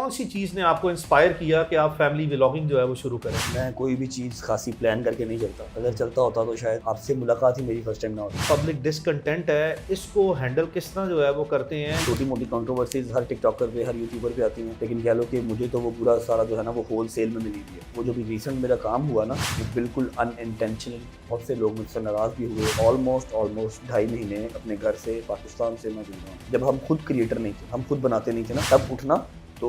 कौन सी चीज़ ने आपको इंस्पायर किया कि आप फैमिली व्लॉगिंग जो है वो शुरू करें? मैं कोई भी चीज़ खासी प्लान करके नहीं चलता। अगर चलता होता तो शायद आपसे मुलाकात ही मेरी फर्स्ट टाइम ना होती। पब्लिक डिसकंटेंट है, इसको हैंडल किस तरह जो है वो करते हैं? छोटी मोटी कंट्रोवर्सीज हर टिकटॉकर पे, हर यूट्यूबर पे आती हैं, लेकिन कह लो कि मुझे तो वो पूरा सारा जो है ना वो होल सेल में मिली हुई है। वो जो भी रिसेंट मेरा काम हुआ ना, वो बिल्कुल अनइंटेंशनल, बहुत से लोग मुझसे नाराज़ भी हुए। ऑलमोस्ट 2.5 महीने अपने घर से, पाकिस्तान से मैं जुड़ रहा हूँ। जब हम खुद क्रिएटर नहीं थे, हम खुद बनाते नहीं थे ना, तब उठना तो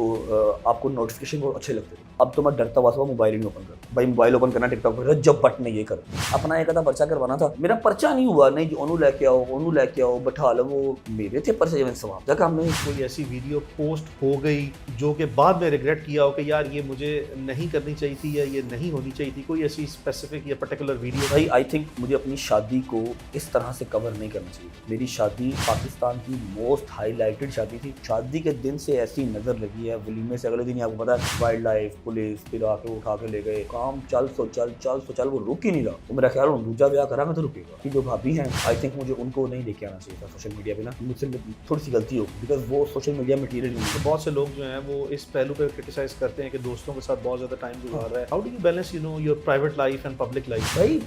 आपको नोटिफिकेशन बहुत अच्छे लगते थे। अब तो मैं डरता हुआ मोबाइल ही नहीं ओपन करता। भाई मोबाइल ओपन करना टिकटॉक पर जब बट ने ये कर अपना एक आधा पर्चा करवाना था, मेरा पर्चा नहीं हुआ। नहीं जी ओनू लेके आओ बैठा लो, वो मेरे थे पर्चे जब सवाब तक हमने। कोई ऐसी वीडियो पोस्ट हो गई जो कि बाद में रिग्रेट किया हो कि यार ये मुझे नहीं करनी चाहिए थी या ये नहीं होनी चाहिए थी, कोई ऐसी स्पेसिफिक या पर्टिकुलर वीडियो? भाई आई थिंक मुझे अपनी शादी को इस तरह से कवर नहीं करना चाहिए। मेरी शादी पाकिस्तान की मोस्ट हाईलाइटेड शादी थी। शादी के दिन से ऐसी नजर लगी है, वलीमे से अगले दिन आपको पता है वाइल्ड लाइफ, पुलिस, फिर आके उठा के ले गए। काम चल सो चल वो रुक ही नहीं रहा। तो मेरा ख्याल दूसरा ब्याह करा मैं तो रुकेगा। कि जो भाभी हैं, आई थिंक मुझे उनको नहीं लेके आना चाहिए था सोशल मीडिया पे ना। मुझसे थोड़ी सी गलती हो, बिकॉज वो सोशल मीडिया मटीरियल नहीं है। तो बहुत से लोग जो हैं वो इस पहलू पे क्रिटिसाइज करते हैं कि दोस्तों के साथ बहुत ज़्यादा टाइम गुजार रहा है। How do you balance your private life and public life? भाई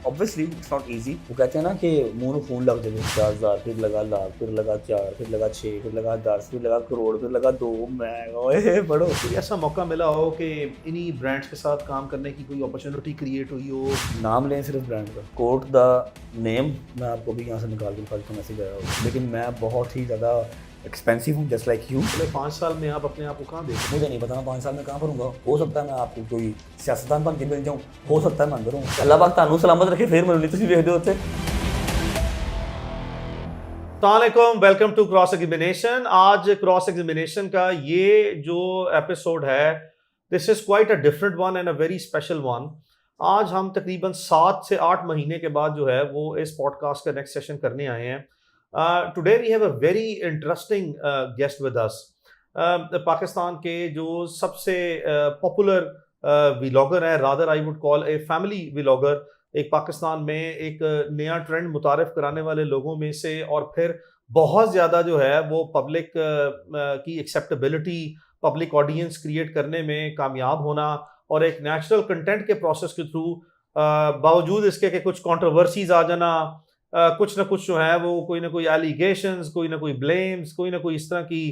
ऑब्वियसली इट्स नॉट इजी। वो कहते हैं ना कि मुंह में खून लग जाए। 4,000 फिर लगा लाख, फिर लगा 4, फिर लगा 6, फिर लगा 10, फिर लगा करोड़, फिर लगा 2। मैं ओए बड़ो कोई ऐसा मौका मिला हो कि इन्हीं ब्रांड्स के साथ काम करने की कोई अपॉर्चुनिटी क्रिएट हुई हो? नाम लें सिर्फ ब्रांड का, कोट द नेम, मैं आपको भी यहाँ से निकाल के दिखा, मैसेज आया होगा। लेकिन मैं बहुत ही ज़्यादा एक्सपेंसिव हूँ, जस्ट लाइक यू। अगले 5 साल में आप अपने आप को कहाँ देखते? मुझे नहीं पता मैं 5 साल में कहाँ करूँगा। हो सकता है मैं आपको कोई सियासतदान बन के मिल जाऊँ, हो सकता है मैं अंदर हूँ। अल्लाह पाक तानू सलामत रखे, फिर मिलनी तुम देखते होते। अस्सलामुअलैकुम, वेलकम टू क्रॉस एग्जामिनेशन। आज क्रॉस एग्जामिनेशन का ये जो एपिसोड है, this is quite a different one and a very special one. आज हम तकरीबन 7 से 8 महीने के बाद जो है वो इस पॉडकास्ट का नेक्स्ट सेशन करने आए हैं। Today we have a very interesting guest with us. Pakistan के जो सबसे पॉपुलर व्लॉगर हैं, rather I would call a family vlogger, एक पाकिस्तान में एक नया ट्रेंड मुतारिफ कराने वाले लोगों में से, और फिर बहुत ज़्यादा जो है वो पब्लिक की एक्सेप्टेबिलिटी, पब्लिक ऑडियंस क्रिएट करने में कामयाब होना, और एक नेचुरल कंटेंट के प्रोसेस के थ्रू बावजूद इसके कि कुछ कंट्रोवर्सीज आ जाना, कुछ ना कुछ जो है वो कोई ना कोई एलिगेशंस, कोई ना कोई ब्लेम्स, कोई ना कोई इस तरह की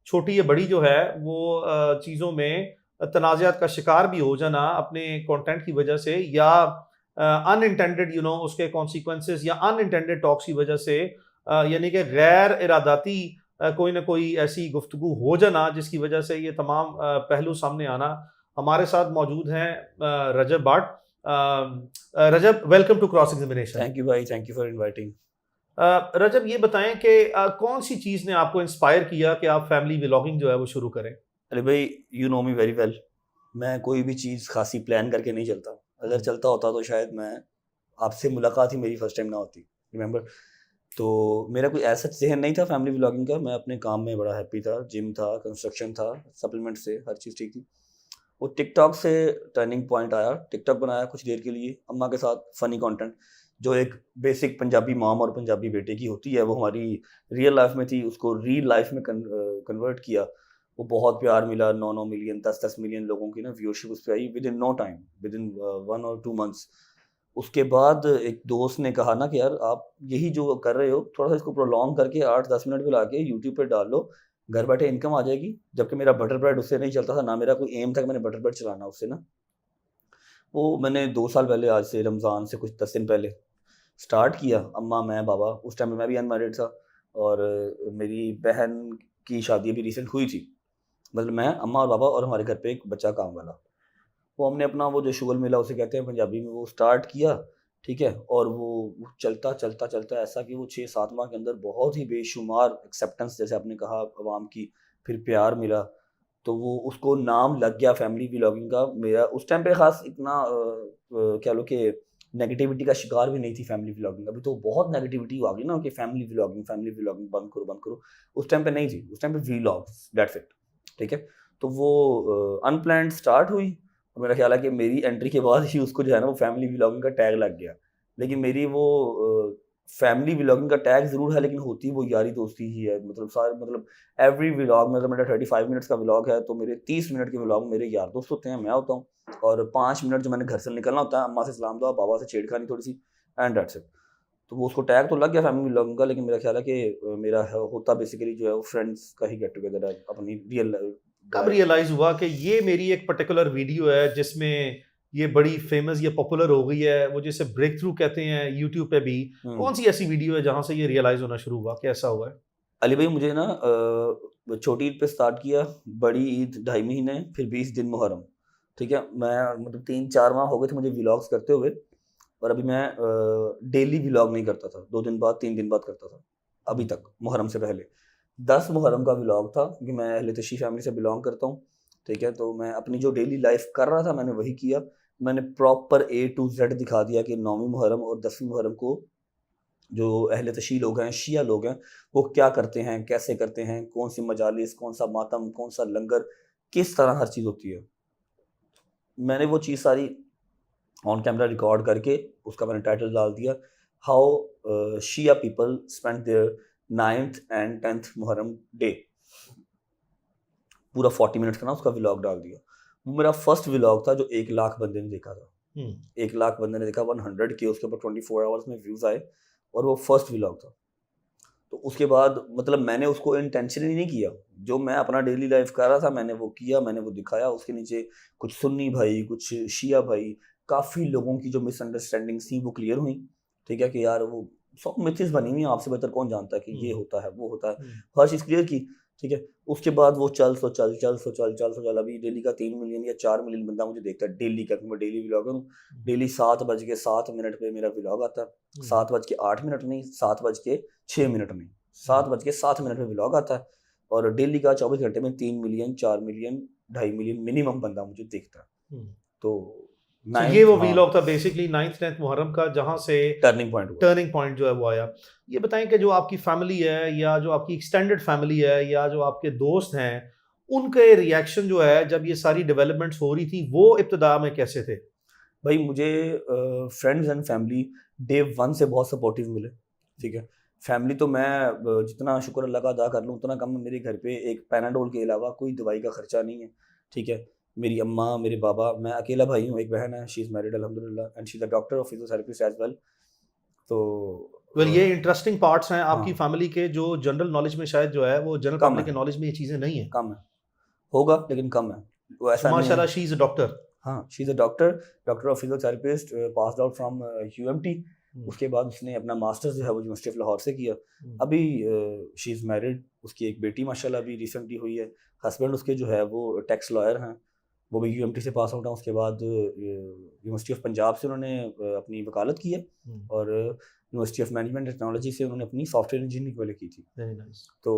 छोटी या बड़ी जो है वो चीज़ों में तनाज़ात का शिकार भी हो जाना अपने कंटेंट की वजह से, या अनइंटेंडेड उसके कॉन्सिक्वेंसेस या अनइंटेंडेड टॉक्स की वजह से, यानी कि गैर इरादाती कोई ना कोई ऐसी गुफ्तगू हो जाना जिसकी वजह से ये तमाम पहलू सामने आना। हमारे साथ मौजूद हैं Rajab Bhatt. Rajab, welcome to cross examination. Thank you भाई, thank you for inviting. Rajab, ये बताएं कि कौन सी चीज़ ने आपको इंस्पायर किया कि आप फैमिली व्लॉगिंग जो है वो शुरू करें? अरे भाई you know me very well. मैं कोई भी चीज़ खासी प्लान करके नहीं चलता। अगर चलता होता तो शायद मैं आपसे मुलाकात ही मेरी फर्स्ट टाइम ना होती। रिमेंबर, तो मेरा कोई ऐसा जहन नहीं था फैमिली व्लॉगिंग का। मैं अपने काम में बड़ा हैप्पी था, जिम था, कंस्ट्रक्शन था, सप्लीमेंट से हर चीज़ ठीक थी। वो टिकटॉक से टर्निंग पॉइंट आया। टिकटॉक बनाया कुछ देर के लिए अम्मा के साथ, फ़नी कंटेंट जो एक बेसिक पंजाबी मॉम और पंजाबी बेटे की होती है, वो हमारी रियल लाइफ में थी, उसको रियल लाइफ में कन्वर्ट किया। वो बहुत प्यार मिला। 9-9 मिलियन, 10-10 मिलियन लोगों की ना व्यूअरशिप उस पर आई within no time, within 1 और 2 मंथ्स। उसके बाद एक दोस्त ने कहा ना कि यार आप यही जो कर रहे हो, थोड़ा सा इसको प्रोलॉन्ग करके 8-10 मिनट में लाके यूट्यूब पे डाल लो, घर बैठे इनकम आ जाएगी। जबकि मेरा बटर ब्रेड उससे नहीं चलता था, ना मेरा कोई एम था कि मैंने बटर ब्रेड चलाना उससे ना। वो मैंने 2 साल पहले, आज से रमज़ान से कुछ 10 दिन पहले स्टार्ट किया। अम्मा, मैं, बाबा, उस टाइम में मैं भी अनमैरिड था, और मेरी बहन की शादी अभी रिसेंट हुई थी। मतलब मैं, अम्मा और बाबा, और हमारे घर पे एक बच्चा काम वाला। वो हमने अपना वो जो शुगल मिला उसे कहते हैं पंजाबी में, वो स्टार्ट किया, ठीक है। और वो चलता चलता चलता ऐसा कि वो 6-7 माह के अंदर बहुत ही बेशुमार एक्सेप्टेंस, जैसे आपने कहा, अवाम की, फिर प्यार मिला। तो वो उसको नाम लग गया फैमिली व्लॉगिंग का। मेरा उस टाइम पे ख़ास इतना कह लो कि नेगेटिविटी का शिकार भी नहीं थी फैमिली व्लॉगिंग। अभी तो बहुत नेगेटिविटी आ गई ना कि फैमिली व्लॉगिंग बंद करो बंद करो। उस टाइम पे नहीं थी, उस टाइम पे व्लॉग्स, दैट्स इट, ठीक है। तो वो अनप्लान्ड स्टार्ट हुई, और मेरा ख्याल है कि मेरी एंट्री के बाद ही उसको जो है ना वो फैमिली व्लॉगिंग का टैग लग गया। लेकिन मेरी वो फैमिली व्लॉगिंग का टैग जरूर है, लेकिन होती वो यारी दोस्ती ही है। मतलब सारे मतलब एवरी व्लॉग में, अगर मेरा 35 मिनट्स का व्लॉग है तो मेरे 30 मिनट के व्लॉग मेरे यार दोस्त होते हैं, मैं होता हूँ, और 5 मिनट जो मैंने घर से निकलना होता है, अम्मा से सलाम दुआ, बाबा से छेड़खानी थोड़ी सी, एंड दैट्स इट। तो वो उसको टैग तो लग गया फैमिली व्लॉगिंग का, लेकिन मेरा ख्याल है कि मेरा होता बेसिकली जो है वो फ्रेंड्स का ही गेट टुगेदर है अपनी रियल। कब रियलाइज हुआ कि ये मेरी एक पर्टिकुलर वीडियो है जिसमें ये बड़ी फेमस, ये पॉपुलर हो गई है, वो जिसे ब्रेक थ्रू कहते हैं यूट्यूब पे भी, कौन सी ऐसी वीडियो है जहां से ये रियलाइज होना शुरू हुआ, कैसा हुआ है? अली भाई मुझे ना छोटी ईद पे स्टार्ट किया, बड़ी ईद 2.5 महीने, फिर 20 दिन मुहर्रम, ठीक है। मैं मतलब 3-4 माह हो गए थे मुझे व्लॉग्स करते हुए, और अभी मैं डेली व्लॉग नहीं करता था, 2 दिन बाद 3 दिन बाद करता था अभी तक, मुहर्रम से पहले। 10 मुहर्रम का व्लॉग था, क्योंकि मैं अहले तशी फैमिली से बिलोंग करता हूँ, ठीक है। तो मैं अपनी जो डेली लाइफ कर रहा था मैंने वही किया। मैंने प्रॉपर A to Z दिखा दिया कि 9वीं मुहर्रम और 10वीं मुहर्रम को जो अहले तशी लोग हैं, शिया लोग हैं, वो क्या करते हैं, कैसे करते हैं, कौन सी मजालिस, कौन सा मातम, कौन सा लंगर, किस तरह हर चीज़ होती है। मैंने वो चीज़ सारी ऑन कैमरा रिकॉर्ड करके उसका मैंने टाइटल डाल दिया, how Shia people spend their 9th and 10th Muharram day. पूरा 40 मिनट्स का ना उसका व्लॉग डाल दिया। वो मेरा फर्स्ट व्लॉग था जो 1 लाख बंदे ने देखा था। 1 लाख बंदे ने देखा, 100 के उसके ऊपर 24 आवर्स में व्यूज़ आए, और वो फर्स्ट व्लॉग था। तो उसके बाद मतलब मैंने उसको इंटेंशनली नहीं किया, जो मैं अपना डेली लाइफ कर रहा था मैंने वो किया, मैंने वो दिखाया। उसके नीचे कुछ सुन्नी भाई, कुछ शिया भाई, काफ़ी लोगों की जो मिसअंडरस्टैंडिंग्स थी वो क्लियर हुई, ठीक है। कि यार वो सब मिथ्स बनी हुई हैं, आपसे बेहतर कौन जानता है कि ये होता है वो होता है, हर चीज़ क्लियर की, ठीक है। उसके बाद वो चल अभी डेली का 3 मिलियन या 4 मिलियन बंदा मुझे देखता है डेली का, मैं डेली व्लॉगर हूँ। डेली 7:07 पे मेरा व्लॉग आता है, 7:08 नहीं, 7:06 नहीं, 7:07 पे व्लॉग आता है, और डेली का 24 घंटे में 3 मिलियन, 4 मिलियन, 2.5 मिलियन मिनिमम बंदा मुझे देखता है। तो ये वो व्लॉग था बेसिकली 9th 10th मुहर्रम का, जहां से टर्निंग पॉइंट जो है वो आया। ये बताएं कि जो आपकी फैमिली है, या जो आपकी एक्सटेंडेड फैमिली है, या जो आपके दोस्त हैं, उनके रिएक्शन जो है जब ये सारी डेवलपमेंट्स हो रही थी, वो इब्तिदा में कैसे थे? भाई मुझे फ्रेंड्स एंड फैमिली डे 1 से बहुत सपोर्टिव मिले, ठीक है। फैमिली तो मैं जितना शुक्र अल्लाह का अदा कर लूँ उतना कम है। मेरे घर पे एक पैनाडोल के अलावा कोई दवाई का खर्चा नहीं है, ठीक है। मेरी अम्मा, मेरे बाबा, मैं अकेला भाई हूँ, एक बहन है, शी इज़ मैरिड अल्हम्दुलिल्लाह, and she is a doctor और फिजियोथेरेपिस्ट एज वेल। तो ये इंटरेस्टिंग पार्ट्स हैं आपकी हाँ, फैमिली के, जो जनरल नॉलेज में शायद जो है वो जनरल कम पब्लिक के है, नॉलेज में ये चीज़ें नहीं है। कम है, होगा लेकिन कम है, वो ऐसा नहीं है। माशाल्लाह, शी इज़ अ डॉक्टर। हाँ, she is a doctor of physiotherapist, passed out from UMT। उसके बाद उसने अपना मास्टर्स जो है वो यूनिवर्सिटी ऑफ लाहौर से किया। अभी शी इज़ मैरिड, उसकी एक बेटी माशाल्लाह अभी रिसेंटली हुई है। हस्बैंड उसके जो है वो टैक्स लॉयर हैं, वो भी UMT से पास आउट हैं। उसके बाद यूनिवर्सिटी ऑफ पंजाब से उन्होंने अपनी वकालत की है, और यूनिवर्सिटी ऑफ मैनेजमेंट टेक्नोलॉजी से उन्होंने अपनी सॉफ्टवेयर इंजीनियरिंग वाले की थी। Very nice. तो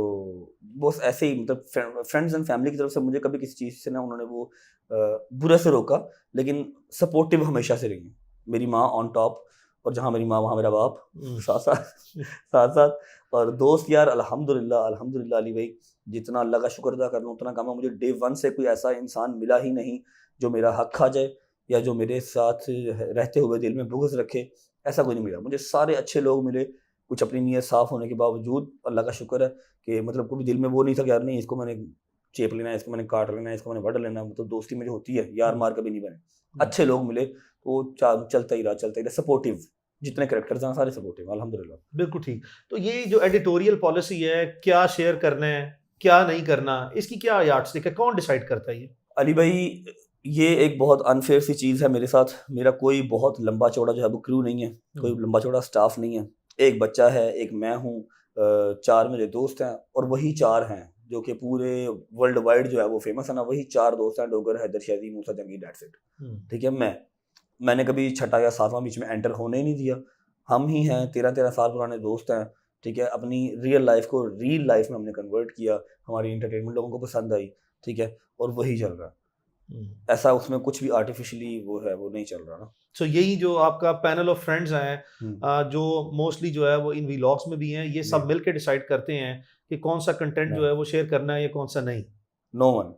बस ऐसे ही मतलब फ्रेंड्स एंड फैमिली की तरफ से मुझे कभी किसी चीज़ से ना उन्होंने वो बुरा से रोका, लेकिन सपोर्टिव हमेशा से रही हैं। मेरी माँ ऑन टॉप, और जहाँ मेरी माँ वहाँ मेरा बाप, साथ साथ। और दोस्त यार अल्हम्दुलिल्लाह अली भाई, जितना अल्लाह का शुक्र अदा कर लूँ उतना कम है। मुझे डे 1 से कोई ऐसा इंसान मिला ही नहीं जो मेरा हक खा जाए, या जो मेरे साथ रहते हुए दिल में बुग़्ज़ रखे, ऐसा कोई नहीं मिला। मुझे सारे अच्छे लोग मिले, कुछ अपनी नीयत साफ़ होने के बावजूद अल्लाह का शुक्र है कि मतलब कभी दिल में वो नहीं था कि यार नहीं इसको मैंने चेप लेना है, इसको मैंने काट लेना है, इसको मैंने वढ़ लेना है। मतलब दोस्ती में जो होती है यार मार कभी नहीं बने। अच्छे लोग मिले, तो चलता ही रहा, सपोर्टिव। जितने कैरेक्टर्स हैं सारे सपोर्टिव अल्हम्दुलिल्लाह। बिल्कुल ठीक। तो ये जो एडिटोरियल पॉलिसी है, क्या शेयर करना है, क्या नहीं करना, इसकी क्या यार्डस्टिक है, कौन डिसाइड करता है ये? अली भाई ये एक बहुत अनफेयर सी चीज़ है मेरे साथ। मेरा कोई बहुत लंबा चौड़ा जो है वो क्रू नहीं है, कोई लंबा चौड़ा स्टाफ नहीं है। एक बच्चा है, एक मैं हूँ, 4 मेरे दोस्त हैं, और वही 4 हैं जो कि पूरे वर्ल्ड वाइड जो है वो फेमस है ना, वही 4 दोस्त हैं, डोगर, हैदर, शहदी, मूसा जंगी, दैट्स इट, ठीक है। मैंने कभी 6ठा या 7वां बीच में एंटर होने ही नहीं दिया। हम ही हैं, 13-13 साल पुराने दोस्त हैं, ठीक है। अपनी रियल लाइफ को रील लाइफ में हमने कन्वर्ट किया, हमारी इंटरटेनमेंट लोगों को पसंद आई, ठीक है, और वही चल रहा है। ऐसा उसमें कुछ भी आर्टिफिशियली वो है वो नहीं चल रहा ना। सो यही जो आपका पैनल ऑफ फ्रेंड्स हैं, जो मोस्टली जो है वो इन व्लॉग्स में भी हैं, ये सब मिलके डिसाइड करते हैं कि कौन सा कंटेंट जो है वो शेयर करना है या कौन सा नहीं? नो वन,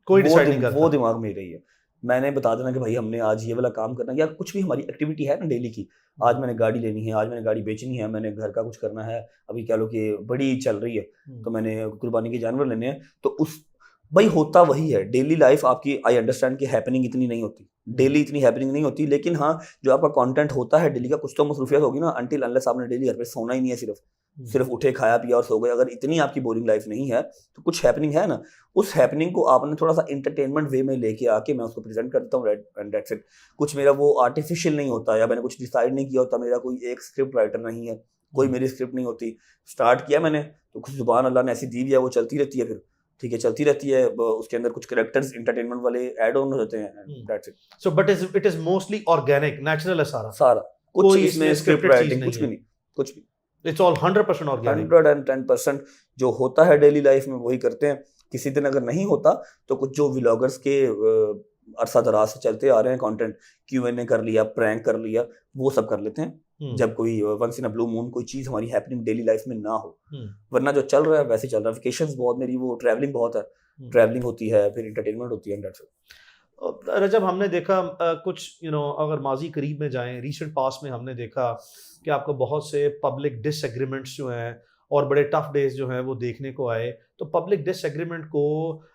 कोई डिसाइड नहीं करता। वो दिमाग में ही रही है। मैंने बता देना कि भाई हमने आज ये वाला काम करना है, या कुछ भी हमारी एक्टिविटी है ना डेली की, आज मैंने गाड़ी लेनी है, आज मैंने गाड़ी बेचनी है, मैंने घर का कुछ करना है, अभी कह लो कि बड़ी चल रही है तो मैंने कुर्बानी के जानवर लेने हैं, तो उस भाई होता वही है। डेली लाइफ आपकी, आई अंडरस्टैंड कि हैपनिंग इतनी नहीं होती, डेली इतनी हैपनिंग नहीं होती, लेकिन हाँ जो आपका कंटेंट होता है डेली का, कुछ तो मसरूफियत होगी ना, अनटिल अनलेस आपने डेली घर पे सोना ही नहीं है, सिर्फ उठे खाया पिया और सो गए, अगर इतनी आपकी बोरिंग लाइफ नहीं है तो कुछ हैपनिंग है ना, उस हैपनिंग को आपने थोड़ा सा इंटरटेनमेंट वे में लेके आके मैं उसको प्रेजेंट करता हूँ, एंड दैट्स इट। कुछ मेरा वो आर्टिफिशियल नहीं होता, या मैंने कुछ डिसाइड नहीं किया होता, मेरा कोई एक स्क्रिप्ट राइटर नहीं है, कोई मेरी स्क्रिप्ट नहीं होती, स्टार्ट किया मैंने तो कुछ जुबान अल्लाह ने ऐसी दी है, वो चलती रहती है, फिर ठीक है चलती रहती है, उसके अंदर कुछ कैरेक्टर्स इंटरटेनमेंट वाले ऐड ऑन हो जाते हैं, that's it. So but it is mostly organic, natural है सारा, सारा कुछ कोई इसमें स्क्रिप्ट scripted चीज राइटिंग नहीं कुछ है। भी नहीं, कुछ भी। It's all 100% organic. 110% जो होता है डेली लाइफ में वही करते हैं। किसी दिन अगर नहीं होता तो कुछ जो व्लॉगर्स के अरसा दराज से चलते आ रहे हैं कंटेंट, Q&A कर लिया, प्रैंक कर लिया, वो सब कर लेते हैं जब कोई once in a blue moon कोई चीज हमारी हैपनिंग डेली लाइफ में ना हो। वरना जो चल रहा है वैसे चल रहा है। वेकेशंस बहुत मेरी, वो ट्रैवलिंग बहुत है, ट्रैवलिंग होती है, फिर एंटरटेनमेंट होती है, दैट्स इट। रजब हमने देखा कुछ अगर माजी करीब में जाएं, रीसेंट पास में हमने देखा कि आपको बहुत से पब्लिक डिसएग्रीमेंट्स जो हैं और बड़े टफ डेज जो हैं वो देखने को आए। तो पब्लिक डिसएग्रीमेंट को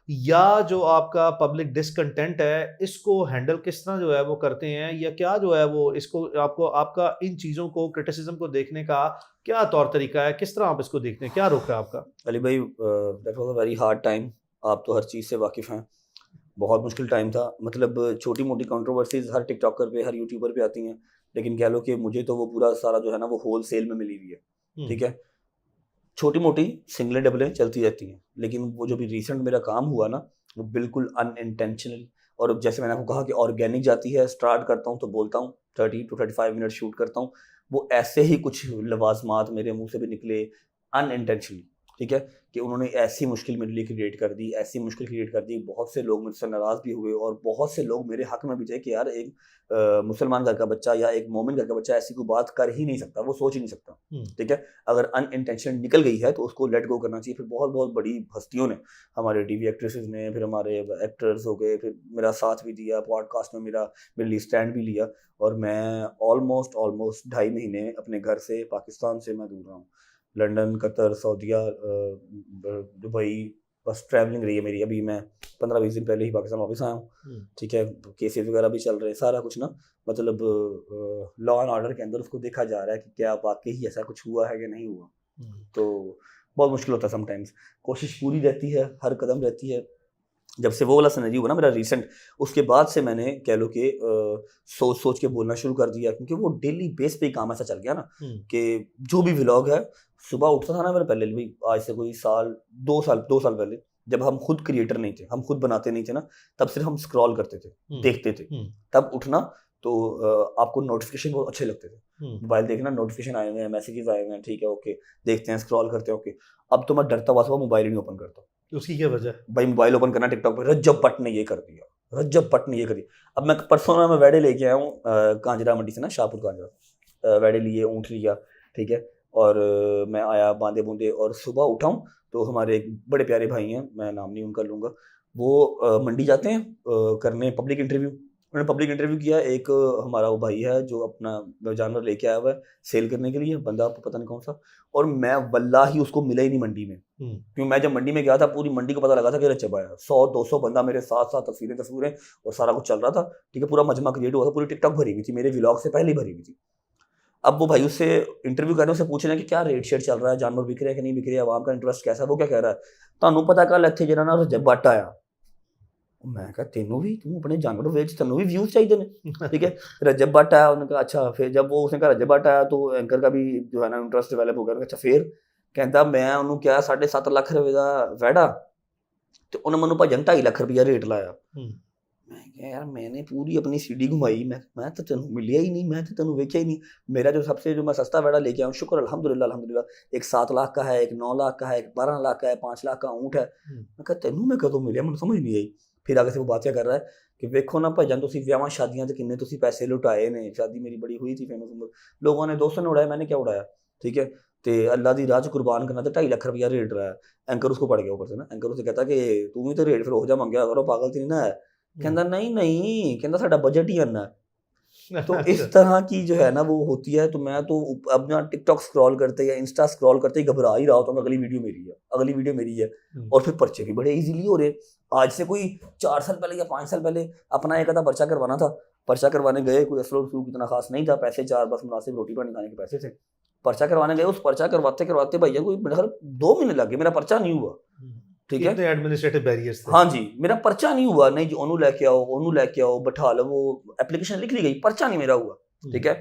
या जो आपका पब्लिक डिसकंटेंट है, इसको हैंडल किस तरह जो है वो करते हैं, या क्या जो है वो इसको आपको आपका इन चीज़ों को, क्रिटिसिज्म को देखने का क्या तौर तरीका है, किस तरह आप इसको देखते हैं, क्या रुख है आपका? अली भाई, that was a very hard time. आप तो हर चीज़ से वाकिफ़ हैं, बहुत मुश्किल टाइम था। मतलब छोटी मोटी कंट्रोवर्सीज हर टिकटॉकर पे, हर यूट्यूबर पे आती हैं, लेकिन कह लो कि मुझे तो वो पूरा सारा जो है ना वो होल सेल में मिली हुई है, ठीक है। छोटी मोटी सिंगलें डबलें चलती रहती हैं, लेकिन वो जो भी रिसेंट मेरा काम हुआ ना, वो बिल्कुल अनइंटेंशनल, और जैसे मैंने आपको कहा कि ऑर्गेनिक जाती है। स्टार्ट करता हूँ तो बोलता हूँ 30 to 35 मिनट शूट करता हूँ, वो ऐसे ही कुछ लवाजमात मेरे मुंह से भी निकले अनइंटेंशनली, ठीक है, कि उन्होंने ऐसी मुश्किल मेरे लिए क्रिएट कर दी, ऐसी मुश्किल क्रिएट कर दी। बहुत से लोग मुझसे नाराज़ भी हुए, और बहुत से लोग मेरे हक में भी थे कि यार एक मुसलमान घर का बच्चा या एक मोमिन घर का बच्चा ऐसी कोई बात कर ही नहीं सकता, वो सोच ही नहीं सकता, ठीक है। अगर अनइंटेंशनल निकल गई है तो उसको लेट गो करना चाहिए। फिर बहुत बहुत बड़ी हस्तियों ने, हमारे टीवी एक्ट्रेसेस ने, फिर हमारे एक्टर्स हो गए, फिर मेरा साथ भी दिया, पॉडकास्ट में मेरे लिए स्टैंड भी लिया, और मैं ऑलमोस्ट 2.5 महीने अपने घर से, पाकिस्तान से मैं दूर रहा हूँ। लंदन, कतर, सऊदीया, दुबई, बस ट्रैवलिंग रही है मेरी। अभी मैं 15-20 दिन पहले ही पाकिस्तान वापस आया हूँ, ठीक है। केसेस वगैरह भी चल रहे हैं, सारा कुछ ना, मतलब लॉ एंड ऑर्डर के अंदर उसको देखा जा रहा है कि क्या वाकई ही ऐसा कुछ हुआ है कि नहीं हुआ। तो बहुत मुश्किल होता है समटाइम्स। कोशिश पूरी रहती है, हर कदम रहती है। जब से वो वाला सिनेरियो हुआ ना मेरा रिसेंट, उसके बाद से मैंने कह लो कि सोच सोच के बोलना शुरू कर दिया, क्योंकि वो डेली बेस पे ही काम ऐसा चल गया ना कि जो भी व्लॉग है, सुबह उठता था ना मेरे, पहले भी आज से कोई दो साल पहले, जब हम खुद क्रिएटर नहीं थे, हम खुद बनाते नहीं थे ना, तब सिर्फ हम स्क्रॉल करते थे, देखते थे। तब उठना तो आपको नोटिफिकेशन बहुत अच्छे लगते थे, मोबाइल देखना, नोटिफिकेशन आए हुए हैं, मैसेजेस आए हुए हैं, ठीक है, ओके, देखते हैं, स्क्रॉल करते हैं, ओके। अब तो मैं डरता हुआ मोबाइल ही नहीं ओपन करता। उसकी क्या वजह? भाई मोबाइल ओपन करना टिकटॉक पर, रज्जब भट्ट ने ये कर दिया, रज्जब भट्ट ने ये कर दिया। अब मैं परसों ना मैं वेड़े लेके आया हूँ कांजरा मंडी से ना, शाहपुर कांजरा, वेड़े लिए, ऊँट लिया, ठीक है। और मैं आया बांधे बूंदे, और सुबह उठाऊँ तो हमारे एक बड़े प्यारे भाई हैं, मैं नाम नहीं उनका लूँगा, वो मंडी जाते हैं करने पब्लिक इंटरव्यू। उन्होंने पब्लिक इंटरव्यू किया। एक हमारा वो भाई है जो अपना जानवर लेके आया हुआ है सेल करने के लिए, बंदा आपको पता नहीं कौन सा, और मैं वल्लाही उसको मिला ही नहीं मंडी में, क्योंकि मैं जब मंडी में गया था पूरी मंडी को पता लगा था कि रज्जब आया। 100-200 बंदा मेरे साथ साथ, तस्वीरें और सारा कुछ चल रहा था, ठीक है, पूरा मजमा क्रिएट हुआ था, पूरी टिकटॉक भरी हुई थी, मेरे व्लॉग से पहले ही भरी हुई थी। अब वो भाई उससे इंटरव्यू कर रहे हैं, उससे पूछ रहे हैं कि क्या रेट शेट चल रहा है, जानवर बिक रहे हैं कि नहीं बिक रहे, आवाम का इंटरेस्ट कैसा है। वो क्या कह रहा है, ਤੁਹਾਨੂੰ पता कल ਇੱਥੇ ਜਿਹੜਾ ना रज्जब भट्ट आया। मैं कहा तेनू भी, तू अपने जानवर वेच, तेनू भी व्यूज चाहिए ने, ठीक है। रज्जब भट्ट आया, उन्होंने कहा अच्छा। फिर जब वो उसने कहा रज्जब भट्ट आया तो एंकर का भी जो है ना इंटरेस्ट डेवलप हो गया। अच्छा फिर कहता मैं उन्होंने क्या 7.5 लाख रुपए का वैड़ा, तो उन्होंने मैंने भाजन 2.5 लाख रुपया रेट लाया। मैं क्या यार, मैंने पूरी अपनी सीडी घुमाई, मैं तो तेनू मिलिया ही नहीं, मैं तो तेनू वेख्या ही नहीं। मेरा जो मैं सस्ता वैड़ा लेके आया हूँ, शुक्र अल्हम्दुलिल्लाह, एक 7 लाख का है, एक 9 लाख का है, एक 12 लाख का है, 5 लाख का ऊँट है। मैं कहा तेनू मैं कदों मिलिया, मैं समझ नहीं आई। फिर आगे से वो बात क्या कर रहा है कि वेखो ना भाजन, तुसी विआहां शादियां ते किन्ने तुसी पैसे लुटाए ने। शादी मेरी बड़ी हुई थी फेमस, लोगों ने, दोस्तों ने उड़ाया, मैंने क्या उड़ाया, ठीक है। तो अल्लाह दी राह च कुर्बान करना तो 2.5 लाख रुपया रेट रहा है। एंकर उसको पड़ गया ऊपर से ना, एंकर उसे कहता कि तू भी तो रेट फिर हो जा मंगया करो, पागल तो नहीं ना है। कहता नहीं नहीं, कहता साडा बजट ही इन्ना है। तो इस अच्छा। तरह की जो है ना वो होती है। तो मैं तो अब ना टिकटॉक स्क्रॉल करते या इंस्टा स्क्रॉल करते ही घबरा ही रहा होता हूँ, अगली वीडियो मेरी है, अगली वीडियो मेरी है। और फिर पर्चे भी बड़े इजीली हो रहे। आज से कोई 4 साल पहले या 5 साल पहले अपना एक आधा पर्चा करवाना था, पर्चा करवाने गए, कोई असलो रसूख इतना खास नहीं था, पैसे 4 बस मुनासिब रोटी पानी खाने के पैसे थे। पर्चा करवाने गए, उस पर्चा करवाते करवाते भैया कोई मेरे ख्याल 2 महीने लग गए, मेरा पर्चा नहीं हुआ। ठीक है, इतने एडमिनिस्ट्रेटिव बैरियर्स थे। हाँ जी, मेरा पर्चा नहीं हुआ। नहीं जी, ओनू लेके आओ, ओनू लेके आओ, बैठा लो, वो एप्लीकेशन लिख ली गई, पर्चा नहीं मेरा हुआ। ठीक है,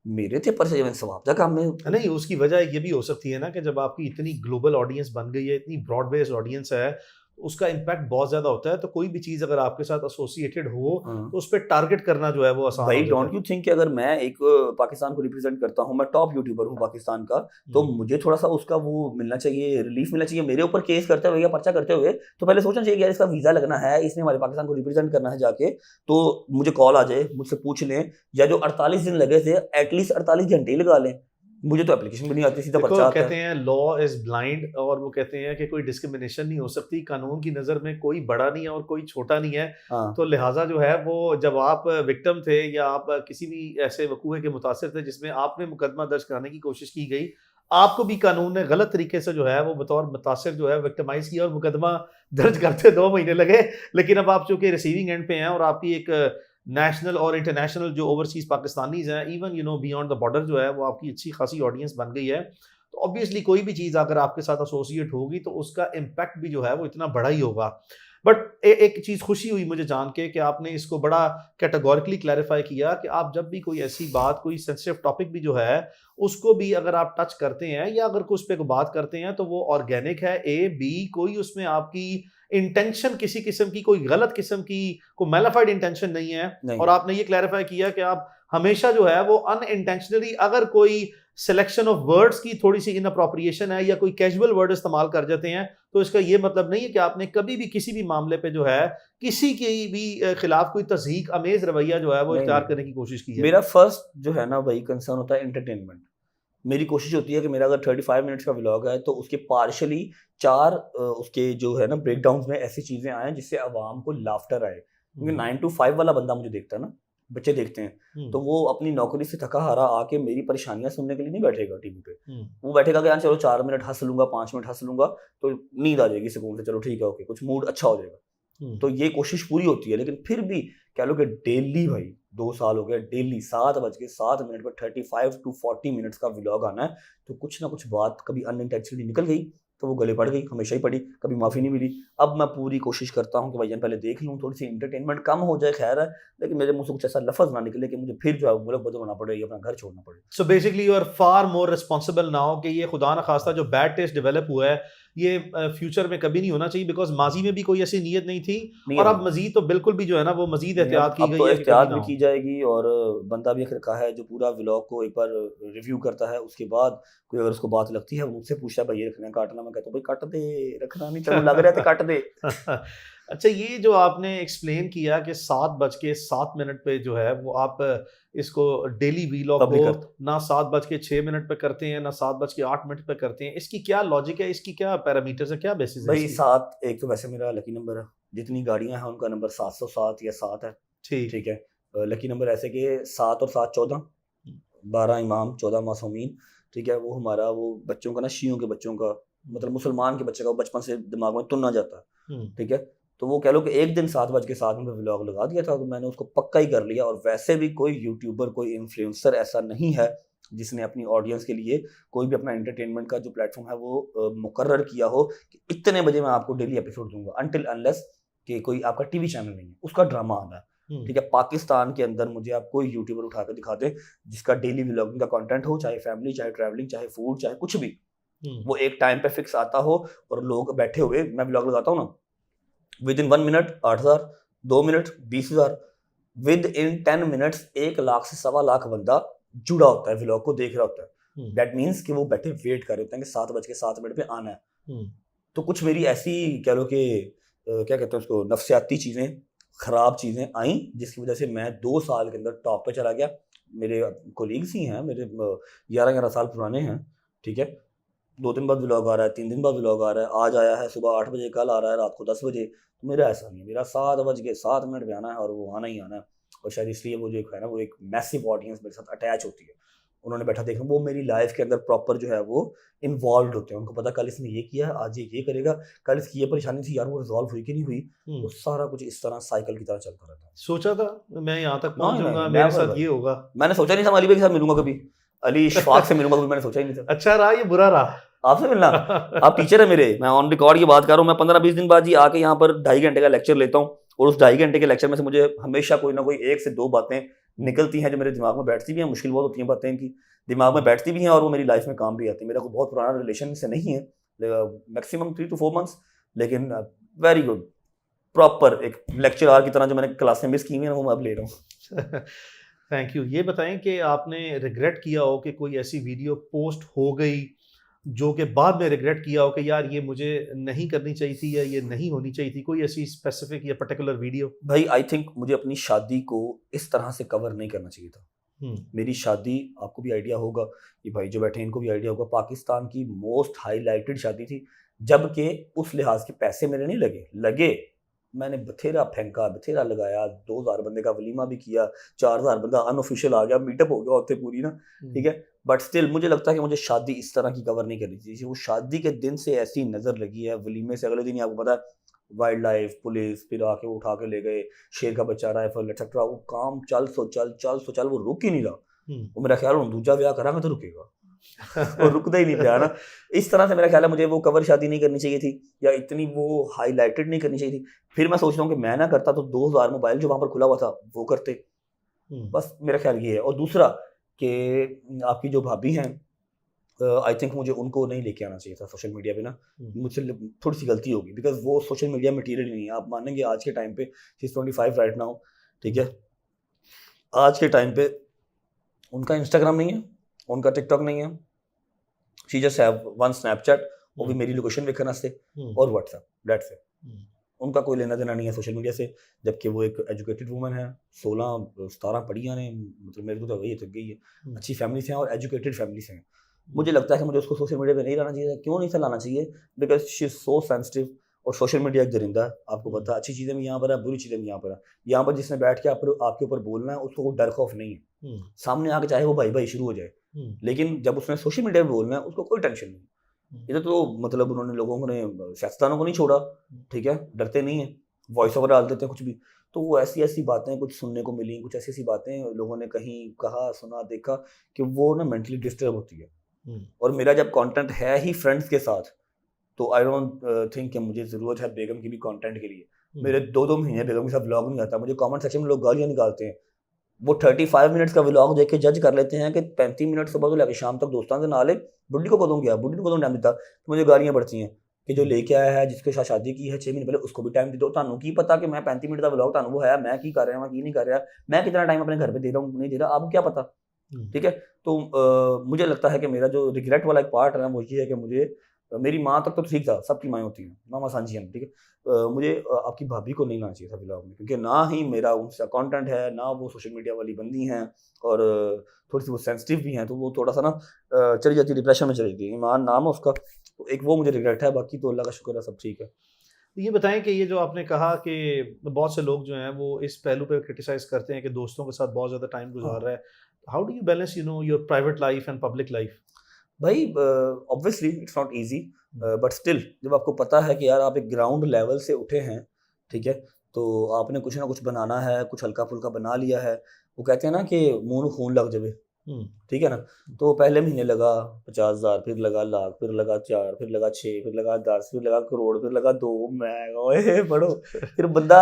मेरे थे पर्चे, मैंने सवाब था काम में। नहीं, उसकी वजह ये भी हो सकती है ना कि जब आपकी इतनी ग्लोबल ऑडियंस बन गई है, इतनी ब्रॉड बेस्ड ऑडियंस है, उसका इम्पैक्ट बहुत ज्यादा होता है। तो कोई भी चीज अगर आपके साथ एसोसिएटेड हो तो उस पर टारगेट करना जो है वो आसान भाई हो जाता डोंट यू थिंक कि अगर मैं एक पाकिस्तान को रिप्रेजेंट करता हूँ, मैं टॉप यूट्यूबर हूँ पाकिस्तान का, तो मुझे थोड़ा सा उसका वो मिलना चाहिए, रिलीफ मिलना चाहिए। मेरे ऊपर केस करते हुए या पर्चा करते हुए तो पहले सोचना चाहिए कि यार इसका वीजा लगना है, इसने हमारे पाकिस्तान को रिप्रेजेंट करना है जाके, तो मुझे कॉल आ जाए, मुझसे पूछ लें, या जो 48 दिन लगे थे एटलीस्ट 48 घंटे ही लगा लें। मुझे तो एप्लीकेशन भी नहीं आती, सीधा पर्चा देखो, आता कहते है। हैं लॉ इज ब्लाइंड, और वो कहते हैं कि कोई डिस्क्रिमिनेशन नहीं हो सकती, कानून की नज़र में कोई बड़ा नहीं है और कोई छोटा नहीं है। हाँ तो लिहाजा जो है वो, जब आप विक्टिम थे या आप किसी भी ऐसे वकूए के मुतासिर थे जिसमें आपने मुकदमा दर्ज कराने की कोशिश की गई, आपको भी कानून ने गलत तरीके से जो है वो बतौर मुतासिर जो है विक्टिमाइज किया और मुकदमा दर्ज करते 2 महीने लगे। लेकिन अब आप चूंकि रिसीविंग एंड पे हैं और आपकी एक नेशनल और इंटरनेशनल जो ओवरसीज पाकिस्तानीज हैं, इवन बियॉन्ड द बॉर्डर जो है वो आपकी अच्छी खासी ऑडियंस बन गई है। तो ऑब्वियसली कोई भी चीज़ अगर आपके साथ एसोसिएट होगी तो उसका इम्पैक्ट भी जो है वो इतना बड़ा ही होगा। बट एक चीज़ खुशी हुई मुझे जान के कि आपने इसको बड़ा कैटेगोरिकली क्लैरिफाई किया कि आप जब भी कोई ऐसी बात, कोई सेंसिटिव टॉपिक भी जो है उसको भी अगर आप टच करते हैं या अगर उस पर बात करते हैं तो वो ऑर्गेनिक है, ए बी कोई उसमें आपकी इंटेंशन किसी किस्म की, कोई गलत किस्म की, कोई मैलिफाइड इंटेंशन नहीं है। नहीं और आपने ये क्लैरिफाई किया कि आप हमेशा जो है वो अनइंटेंशनली, अगर कोई सिलेक्शन ऑफ वर्ड्स की थोड़ी सी इनअप्रोप्रिएशन है या कोई कैजुअल वर्ड इस्तेमाल कर जाते हैं, तो इसका ये मतलब नहीं है कि आपने कभी भी किसी भी मामले पे जो है किसी के भी खिलाफ कोई तज़हीक अमेज रवैया जो है वो नहीं इख्तियार नहीं, करने की कोशिश की है। मेरा फर्स्ट जो है ना वही कंसर्न होता है एंटरटेनमेंट। मेरी कोशिश होती है कि मेरा अगर 35 मिनट्स का व्लॉग है तो उसके पार्शली 4 उसके जो है ना ब्रेकडाउन में ऐसी चीज़ें आए जिससे आवाम को लाफ्टर आए। क्योंकि 9 to 5 वाला बंदा मुझे देखता है ना, बच्चे देखते हैं, तो वो अपनी नौकरी से थका हारा आके मेरी परेशानियां सुनने के लिए नहीं बैठेगा टीवी पे। वो बैठेगा कि यार चलो 4 मिनट हंस लूंगा, 5 मिनट हंस लूंगा, तो नींद आ जाएगी सुकून से, चलो ठीक है ओके, कुछ मूड अच्छा हो जाएगा। तो ये कोशिश पूरी होती है। लेकिन फिर भी कह लो कि डेली भाई 2 साल हो गए, डेली 7:07 पर 35 to 40 मिनट्स का व्लॉग आना है, तो कुछ ना कुछ बात कभी अनइंटेंशनली निकल गई तो वो गले पड़ गई, हमेशा ही पड़ी, कभी माफ़ी नहीं मिली। अब मैं पूरी कोशिश करता हूँ कि भाईजान पहले देख लूँ, थोड़ी सी इंटरटेनमेंट कम हो जाए, खैर है, लेकिन मेरे मुंह से कुछ ऐसा लफ्ज़ ना निकले कि मुझे फिर जो है मुल्क बदलना पड़े या अपना घर छोड़ना पड़े। So basically you are far more responsible now कि ये खुदा न खास्ता जो बैड टेस्ट डेवलप हुआ है ये फ्यूचर में कभी नहीं होना चाहिए, बिकॉज माजी में भी कोई ऐसी नीयत नहीं थी। नहीं और है, अब मजीद तो बिल्कुल भी जो है ना वो मजीद नहीं, एहतियात की अब गई तो है कि एहतियात कभी भी ना की हो। जाएगी। और बंदा भी एक रखा है जो पूरा व्लॉग को एक बार रिव्यू करता है, उसके बाद कोई अगर उसको बात लगती है वो मुझसे पूछता है भाई ये रखना है काटना, मैं कहता हूँ भाई काट दे, रखना नहीं, तेरे लग रहा है तो काट दे। अच्छा, ये जो आपने एक्सप्लेन किया कि 7:07 पे जो है वो आप इसको डेली वीलॉग पब्लिक को करता ना 7:06 पे करते हैं ना 7:08 पे करते हैं, इसकी क्या लॉजिक है, इसकी क्या पैरामीटर्स है, क्या बेसिस है भाई इसकी? 7 एक तो वैसे मेरा लकी नंबर है, जितनी गाड़ियां हैं उनका नंबर 707 या 7 है। ठीक। ठीक है, लकी नंबर ऐसे कि 7 और 7 14, 12 इमाम 14 मासूमीन। ठीक है, वो हमारा वो बच्चों का ना, शियों के बच्चों का, मतलब मुसलमान के बच्चे का, वो बचपन से दिमाग में तुन ना जाता है। ठीक है, तो वो कह लो कि एक दिन 7:07 पे व्लॉग लगा दिया था, तो मैंने उसको पक्का ही कर लिया। और वैसे भी कोई यूट्यूबर, कोई इन्फ्लुएंसर ऐसा नहीं है जिसने अपनी ऑडियंस के लिए कोई भी अपना एंटरटेनमेंट का जो प्लेटफॉर्म है वो मुकर्रर किया हो कि इतने बजे मैं आपको डेली एपिसोड दूंगा, अनटिल अनलेस कि कोई आपका टीवी चैनल नहीं है, उसका ड्रामा आता है। ठीक है, पाकिस्तान के अंदर मुझे आप कोई यूट्यूबर उठा कर दिखा दे जिसका डेली व्लॉगिंग का कंटेंट हो, चाहे फैमिली, चाहे ट्रैवलिंग, चाहे फूड, चाहे कुछ भी, वो एक टाइम पे फिक्स आता हो और लोग बैठे हुए, मैं व्लॉग लगाता हूँ ना, with in 1 minute 8,000, 2 minute 20,000, with in 10 minutes 1 lakh से 1.25 लाख बंदा जुड़ा होता है, व्लॉग को देख रहा होता है। दैट मीन्स कि वो बैठे वेट कर रहे होते हैं कि 7:07 पे आना है। तो कुछ मेरी ऐसी कह लो कि क्या कहते हैं उसको, नफ्सियाती चीज़ें, ख़राब चीज़ें आई, जिसकी वजह से मैं 2 साल के अंदर टॉप पे चला गया। मेरे कोलीग्स ही हैं, मेरे 11 साल पुराने हैं। ठीक है, 2 दिन बाद व्लॉग आ रहा है, 3 दिन बाद व्लॉग आ रहा है, आज आया है सुबह 8 बजे, कल आ रहा है रात को 10 बजे। तो मेरा ऐसा नहीं है, मेरा 7 बज के 7 मिनट पे आना है और वो आना ही आना है। और शायद इसलिए वो जो एक है ना, वो एक मैसिव ऑडियंस मेरे साथ अटैच होती है। उन्होंने बैठा देखना, वो मेरी लाइफ के अंदर प्रॉपर जो है वो इन्वॉल्व होते हैं। उनको पता कल इसने ये किया है, आज ये करेगा, कल इसकी ये परेशानी थी यार, वो रिजॉल्व हुई कि नहीं हुई। तो सारा कुछ इस तरह साइकिल की तरह चलता रहता है। सोचा था मैं यहाँ तक पहुँच नहीं, जाऊंगा, नहीं, मेरे never साथ भाई। ये होगा। मैंने सोचा नहीं था मैं अली भाई के साथ मिलूंगा कभी, अली इशफाक से मिलूंगा कभी, मैंने सोचा ही नहीं था। अच्छा रहा ये बुरा रहा? आपसे मिलना, आप टीचर है मेरे, मैं ऑन रिकॉर्ड की बात कर रहा हूँ। मैं 15-20 दिन बाद ही आके यहाँ पर 2.5 घंटे का लेक्चर लेता हूँ, और उस 2.5 घंटे के लेक्चर में से मुझे हमेशा कोई ना कोई 1 से 2 बातें निकलती हैं जो मेरे दिमाग में बैठती भी हैं। मुश्किल बहुत होती हैं बातें इनकी, दिमाग में बैठती भी हैं और वो मेरी लाइफ में काम भी आती है। मेरा कोई बहुत पुराना रिलेशन से नहीं है, मैक्सिमम 3 to 4 months, लेकिन वेरी गुड प्रॉपर एक लेक्चरर की तरह जो मैंने क्लासें मिस की हुई हैं वो मैं अब ले रहा हूँ। Thank you. ये बताएं कि आपने रिग्रेट किया हो कि कोई ऐसी वीडियो पोस्ट हो गई जो कि बाद में रिग्रेट किया हो कि यार ये मुझे नहीं करनी चाहिए थी या ये नहीं होनी चाहिए थी, कोई ऐसी स्पेसिफिक या पर्टिकुलर वीडियो? भाई आई थिंक मुझे अपनी शादी को इस तरह से कवर नहीं करना चाहिए था। मेरी शादी, आपको भी आइडिया होगा, ये भाई जो बैठे हैं इनको भी आइडिया होगा, पाकिस्तान की मोस्ट हाईलाइटेड शादी थी, जबकि उस लिहाज के पैसे मेरे नहीं लगे। मैंने बथेरा फेंका, बथेरा लगाया, 2000 बंदे का वलीमा भी किया, 4000 बंदा अनऑफिशियल आ गया, मीटअप हो गया होते पूरी ना, ठीक है। बट स्टिल मुझे लगता है कि मुझे शादी इस तरह की कवर नहीं करनी चाहिए। वो शादी के दिन से ऐसी नज़र लगी है, वलीमे से अगले दिन ही आपको पता है वाइल्ड लाइफ पुलिस फिर आके उठा के ले गए, शेर का बच्चा राइफल एक्सेट्रा, वो काम चल सो चल वो रुक ही नहीं रहा। वो मेरा ख्याल है दूजा ब्याह करांगा तो रुकेगा, वो रुकता ही नहीं था ना। इस तरह से मेरा ख्याल है मुझे वो कवर शादी नहीं करनी चाहिए थी, या इतनी वो हाईलाइटेड नहीं करनी चाहिए थी। फिर मैं सोच रहा हूँ कि मैं ना करता तो 2000 मोबाइल जो वहाँ पर खुला हुआ था वो करते, बस मेरा ख्याल ये है। और दूसरा कि आपकी जो भाभी हैं, आई थिंक मुझे उनको नहीं लेके आना चाहिए था सोशल मीडिया पे ना, मुझसे थोड़ी सी गलती होगी, बिकॉज वो सोशल मीडिया मटीरियल नहीं है। आप मानेंगे आज के टाइम पे, शी इज 25 राइट नाउ, ठीक है, आज के टाइम पे उनका इंस्टाग्राम नहीं है, उनका टिकटॉक नहीं है, she just have one Snapchat, वो भी मेरी लोकेशन देखने से, और व्हाट्सएप, दैट्स इट। उनका कोई लेना देना नहीं है सोशल मीडिया से, जबकि वो एक एजुकेटेड वूमन है, 16-17 पढ़ियाँ ने, मतलब मेरे को तो वही थक गई है, अच्छी फैमिली से हैं और एजुकेटेड फैमिली से हैं। मुझे लगता है कि मुझे उसको सोशल मीडिया पे नहीं लाना चाहिए। क्यों नहीं लाना चाहिए? Because she is so sensitive, और सोशल मीडिया एक दरिंदा है, आपको पता है, अच्छी चीज़ें भी यहाँ पर है, बुरी चीज़ें भी यहाँ पर है। यहाँ पर जिसने बैठ के आपके ऊपर बोलना है उसको कोई डर खौफ नहीं है, सामने आके चाहे वो भाई भाई शुरू हो जाए, लेकिन जब उसने सोशल मीडिया पे बोलना है उसको कोई टेंशन नहीं। इधर तो मतलब उन्होंने लोगों ने सियासतदानों को नहीं छोड़ा, ठीक है, डरते नहीं है, वॉइस ओवर डाल देते हैं कुछ भी। तो वो ऐसी बातें कुछ सुनने को मिली, कुछ ऐसी बातें लोगों ने कहीं कहा सुना देखा कि वो ना मेंटली डिस्टर्ब होती है। और मेरा जब कंटेंट है ही फ्रेंड्स के साथ, तो आई डोंट थिंक कि मुझे ज़रूरत है बेगम की भी कंटेंट के लिए। मेरे 2-2 महीने बेगम के साथ व्लॉग नहीं आता, मुझे कमेंट सेक्शन में लोग गालियाँ निकालते हैं। वो 35 मिनट्स का व्लॉग देख के जज कर लेते हैं कि 35 मिनट सुबह से लेकर शाम तक दोस्तों से नाले, बुढ़ी को कदों गया, बुढ़ी को कदों टाइम देता, तो मुझे गालियाँ पड़ती हैं कि जो लेके आया है, जिसके साथ शादी की है 6 महीने पहले, उसको भी टाइम दे दो। तानू की पता कि मैं 35 मिनट का व्लॉग तानू वो है, मैं की कर रहा हूँ, मैं की नहीं कर रहा, मैं कितना टाइम अपने घर पे दे रहा हूँ नहीं दे रहा, आपको क्या पता, ठीक है। तो मुझे लगता है कि मेरा जो रिग्रेट वाला एक पार्ट है ना, वो ये है कि मुझे, मेरी माँ तक तो ठीक था, सबकी माएँ होती हैं, मामा सांझियन, ठीक है, मुझे आपकी भाभी को नहीं लाना चाहिए था व्लॉग में, क्योंकि ना ही मेरा उनसे कंटेंट है, ना वो सोशल मीडिया वाली बंदी हैं, और थोड़ी सी वो सेंसिटिव भी हैं, तो वो थोड़ा सा ना चली जाती, डिप्रेशन में चली जाती है। ईमान नाम है उसका, तो एक वो मुझे रिग्रेट है, बाकी तो अल्लाह का शुक्र है सब ठीक है। ये बताएं कि ये जो आपने कहा कि बहुत से लोग जो हैं वो इस पहलू पे क्रिटिसाइज करते हैं कि दोस्तों के साथ बहुत ज़्यादा टाइम गुजार रहा है, how do you balance your private life and public life? भाई obviously it's not easy, but still जब आपको पता है कि यार आप एक ग्राउंड लेवल से उठे हैं, ठीक है, तो आपने कुछ ना कुछ बनाना है, कुछ हल्का फुल्का बना लिया है। वो कहते हैं ना कि मुंह खून लग जावे, ठीक है ना। तो पहले महीने लगा 50,000, फिर लगा लाख, फिर लगा 4, फिर लगा 6, फिर लगा 10, फिर लगा करोड़, फिर लगा 2, मैं पढ़ो फिर बंदा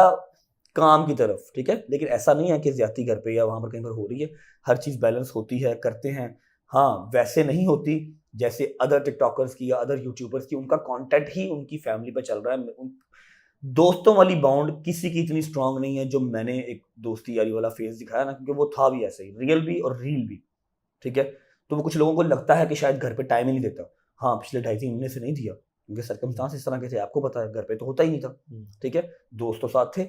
काम की तरफ, ठीक है। लेकिन ऐसा नहीं है कि ज्यादती घर पे या वहाँ पर कहीं पर हो रही है, हर चीज़ बैलेंस होती है, करते हैं। हाँ, वैसे नहीं होती जैसे अदर टिकटॉकर्स की या अदर यूट्यूबर्स की, उनका कंटेंट ही उनकी फैमिली पर चल रहा है। दोस्तों वाली बॉन्ड किसी की इतनी स्ट्रांग नहीं है जो मैंने एक दोस्ती यारी वाला फेस दिखाया ना, क्योंकि वो था भी ऐसे ही, रियल भी और रील भी, ठीक है। तो वो कुछ लोगों को लगता है कि शायद घर पे टाइम ही नहीं देता। हाँ, पिछले 2.5-3 महीने से नहीं दिया, क्योंकि सर्कमस्टांस इस तरह के थे, आपको पता है, घर पे तो होता ही नहीं था, ठीक है, दोस्त तो साथ थे,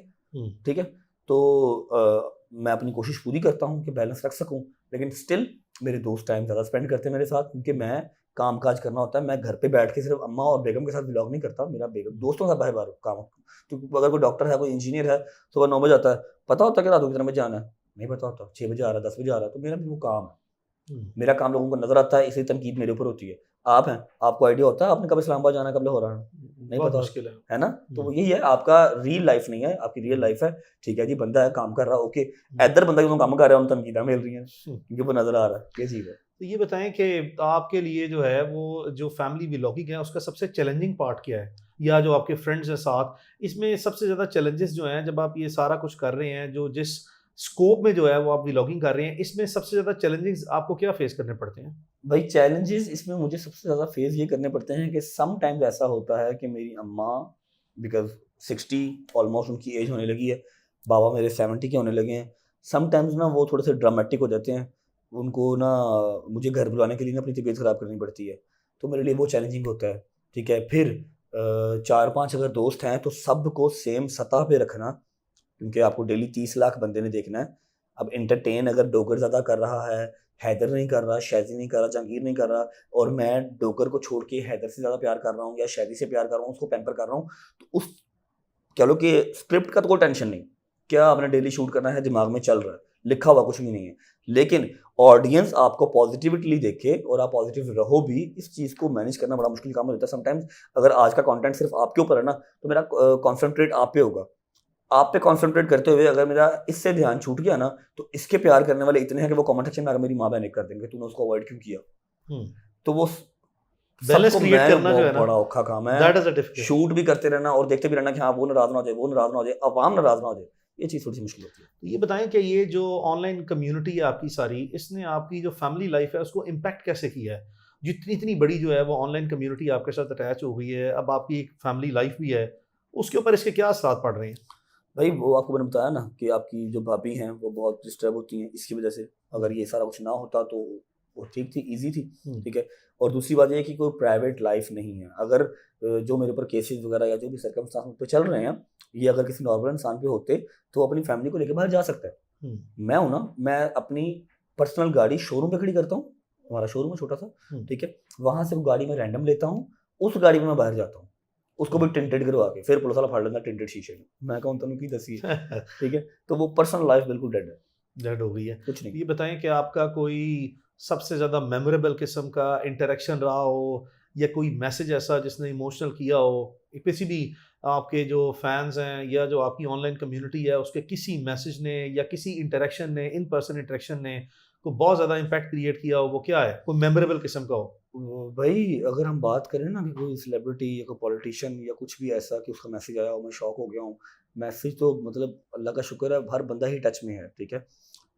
ठीक है। तो मैं अपनी कोशिश पूरी करता हूँ कि बैलेंस रख सकूँ, लेकिन स्टिल मेरे दोस्त टाइम ज़्यादा स्पेंड करते हैं मेरे साथ, क्योंकि मैं काम काज करना होता है। मैं घर पे बैठ के सिर्फ अम्मा और बेगम के साथ व्लॉग नहीं करता, मेरा बेगम दोस्तों के साथ बाहर काम, तो अगर कोई डॉक्टर है, कोई इंजीनियर है, सुबह 9 बजे आता है, पता होता है कि रात को कितने बजे आना है, नहीं पता होता, 6 बजे आ रहा है, 10 बजे आ रहा है, तो मेरा भी वो काम है। मेरा काम लोगों को नजर आता है, इसलिए तनकीद मेरे ऊपर होती है। आप हैं, आपको आइडिया होता है आपने कब इस्लामाबाद जाना है, कब लाहौर आना, नहीं बहुत पता, मुश्किल है ना। तो यही है, आपका रियल लाइफ नहीं है, आपकी रियल लाइफ है, ठीक है जी, बंदा है काम कर रहा है, ओके, इधर बंदा क्यों काम कर रहा है, उन तनकीदा मिल रही है क्योंकि वो नजर आ रहा है, ये चीज है। तो ये बताएं कि आपके लिए जो है वो जो फैमिली व्लॉगिंग है उसका सबसे चैलेंजिंग पार्ट क्या है, या जो आपके फ्रेंड्स हैं साथ, इसमें सबसे ज़्यादा चैलेंजेस जो हैं जब आप ये सारा कुछ कर रहे हैं, जो जिस स्कोप में जो है वो आप व्लॉगिंग कर रहे हैं, इसमें सबसे ज़्यादा चैलेंजेस आपको क्या फेस करने पड़ते हैं? भाई चैलेंजेस इसमें मुझे सबसे ज़्यादा फेस ये करने पड़ते हैं कि सम टाइम्स ऐसा होता है कि मेरी अम्मा, बिकॉज 60 ऑलमोस्ट उनकी एज होने लगी है, बाबा मेरे 70 के होने लगे हैं, सम टाइम्स ना वो थोड़े से ड्रामेटिक हो जाते हैं, उनको ना मुझे घर बुलाने के लिए ना अपनी तबीयत ख़राब करनी पड़ती है, तो मेरे लिए वो चैलेंजिंग होता है, ठीक है। फिर 4-5 अगर दोस्त हैं तो सबको सेम सतह पे रखना, क्योंकि आपको डेली 30 लाख बंदे ने देखना है। अब एंटरटेन अगर डोगर ज़्यादा कर रहा है, हैदर नहीं कर रहा, शाजी नहीं कर रहा, जहांगीर नहीं कर रहा, और मैं डोगर को छोड़ के हैदर से ज़्यादा प्यार कर रहा हूँ या शादी से प्यार कर रहा हूँ, उसको पैम्पर कर रहा हूँ, तो उस कह लो कि स्क्रिप्ट का तो कोई टेंशन नहीं, क्या आपने डेली शूट करना है, दिमाग में चल रहा है, लिखा हुआ कुछ भी नहीं है, लेकिन ऑडियंस आपको पॉजिटिविटली देखे और आप पॉजिटिव रहो भी, इस चीज़ को मैनेज करना बड़ा मुश्किल काम होता है समटाइम्स। अगर आज का कंटेंट सिर्फ आपके ऊपर है ना, तो मेरा कॉन्सेंट्रेट आप पे होगा, आप पे कॉन्सेंट्रेट करते हुए अगर मेरा इससे ध्यान छूट गया ना, तो इसके प्यार करने वाले इतने हैं कि वो कमेंट सेक्शन में आकर मेरी माँ बहन कर देंगे तूने उसको अवॉइड क्यों किया। तो वो बैलेंस सबको क्रिएट करना जो है बहुत ना, बड़ा औखा काम दैट इज अ है, डिफिकल्ट। शूट भी करते रहना और देखते भी रहना कि हाँ वो नाराज ना हो जाए, वो नाराज ना हो जाए, अवाम नाराज ना हो जाए, ये चीज़ थोड़ी सी मुश्किल होती है। तो ये बताएं कि ये जो ऑनलाइन कम्युनिटी है आपकी सारी, इसने आपकी जो फैमिली लाइफ है उसको इम्पैक्ट कैसे किया है? जितनी इतनी बड़ी जो है वो ऑनलाइन कम्युनिटी आपके साथ अटैच हो गई है, अब आपकी एक फैमिली लाइफ भी है, उसके ऊपर इसके क्या असरात पड़ रहे हैं? भाई वो आपको मैंने बताया ना कि आपकी जो भाभी हैं वो बहुत डिस्टर्ब होती हैं इसकी वजह से, अगर ये सारा कुछ ना होता तो वो ठीक थी, इजी थी, ठीक है। और दूसरी बात ये है कि कोई प्राइवेट लाइफ नहीं है, अगर जो मेरे ऊपर केसेस वगैरह या जो भी सर्कमस्टांस पे चल रहे हैं, ये अगर किसी नॉर्मल इंसान पे होते तो वो अपनी फैमिली को लेकर बाहर जा सकता है। मैं हूँ ना, मैं अपनी पर्सनल गाड़ी शोरूम पे खड़ी करता हूँ, हमारा शोरूम है छोटा सा, ठीक है, वहाँ से वो गाड़ी में रैंडम लेता हूँ, उस गाड़ी में मैं बाहर जाता हूँ, उसको भी टिंटेड करवा के, फिर पुलिस वाला फाड़ लेता टिंटेड शीशे में, मैं कहूँ तुम की दसी है, ठीक है। तो वो पर्सनल लाइफ बिल्कुल डेड है, डेड हो गई है। कुछ नहीं। ये बताएं कि आपका कोई सबसे ज़्यादा मेमोरेबल किस्म का इंटरेक्शन रहा हो, या कोई मैसेज ऐसा जिसने इमोशनल किया हो, किसी भी आपके जो फैंस हैं या जो आपकी ऑनलाइन कम्युनिटी है उसके किसी मैसेज ने या किसी इंटरेक्शन ने, इन पर्सन इंटरेक्शन ने को बहुत ज़्यादा इम्पैक्ट क्रिएट किया हो, वो क्या है, कोई मेमोरेबल किस्म का हो? भाई अगर हम बात करें ना कि कोई सेलिब्रिटी या कोई पॉलिटिशियन या कुछ भी ऐसा कि उसका मैसेज आया हो, मैं शॉक हो गया हूँ, मैसेज तो मतलब अल्लाह का शुक्र है हर बंदा ही टच में है, ठीक है,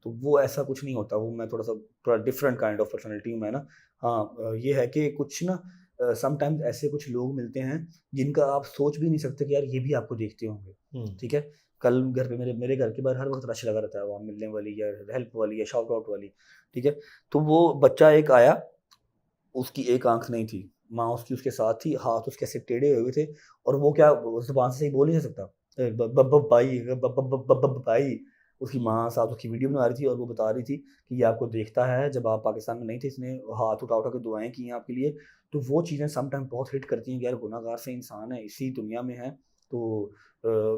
तो वो ऐसा कुछ नहीं होता, वो मैं थोड़ा डिफरेंट काइंड ऑफ पर्सनैलिटी हूँ मैं ना। हाँ ये है कि कुछ ना समटाइम्स ऐसे कुछ लोग मिलते हैं जिनका आप सोच भी नहीं सकते कि यार ये भी आपको देखते होंगे, ठीक है। कल घर पे मेरे घर के बाहर हर वक्त रश लगा रहता है, वहाँ मिलने वाली या हेल्प वाली या शाउट आउट वाली, ठीक है। तो वो बच्चा एक आया, उसकी एक आंख नहीं थी, माँ उसकी उसके साथ थी, हाथ उसके ऐसे टेढ़े हुए थे, और वो क्या ज़ुबान से सही बोल नहीं सकता, भाई भाई, उसकी माँ साथ उसकी वीडियो बना रही थी और वो बता रही थी कि ये आपको देखता है, जब आप पाकिस्तान में नहीं थे इसने हाथ उठा उठा के दुआएं की हैं आपके लिए। तो वो चीज़ें सम टाइम बहुत हिट करती हैं कि यार गुनाहगार से इंसान है, इसी दुनिया में है, तो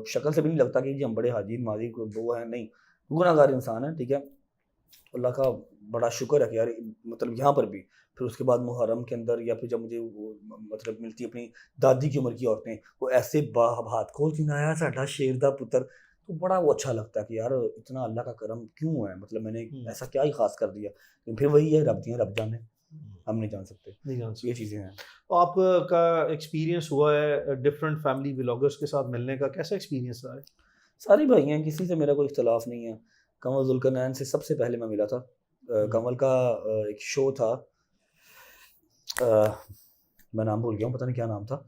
शक्ल से भी नहीं लगता कि जी हम बड़े हाजी माजी वो है, नहीं, गुनाहगार इंसान है, ठीक है। अल्लाह का बड़ा शुक्र है कि यार मतलब यहाँ पर भी, फिर उसके बाद मुहर्रम के अंदर या फिर जब मुझे वो मतलब मिलती अपनी दादी की उम्र की औरतें, वो ऐसे हाथ खोल के आया साडा शेर दा पुत्र, तो बड़ा वो अच्छा लगता है कि यार इतना अल्लाह का करम क्यों है, मतलब मैंने ऐसा क्या ही खास कर दिया, लेकिन फिर वही है, रब दिया रब जाने, हम नहीं जान सकते, नहीं जान ये सकते। चीज़ें हैं। तो आपका एक्सपीरियंस हुआ है डिफरेंट फैमिली व्लॉगर्स के साथ मिलने का, कैसा एक्सपीरियंस रहा है? सारे भाई हैं, किसी से मेरा कोई इख्तलाफ नहीं है। कंवल जुल्करनैन से सबसे पहले मैं मिला था, कंवल का एक शो था, मैं नाम भूल गया हूँ, पता नहीं क्या नाम था,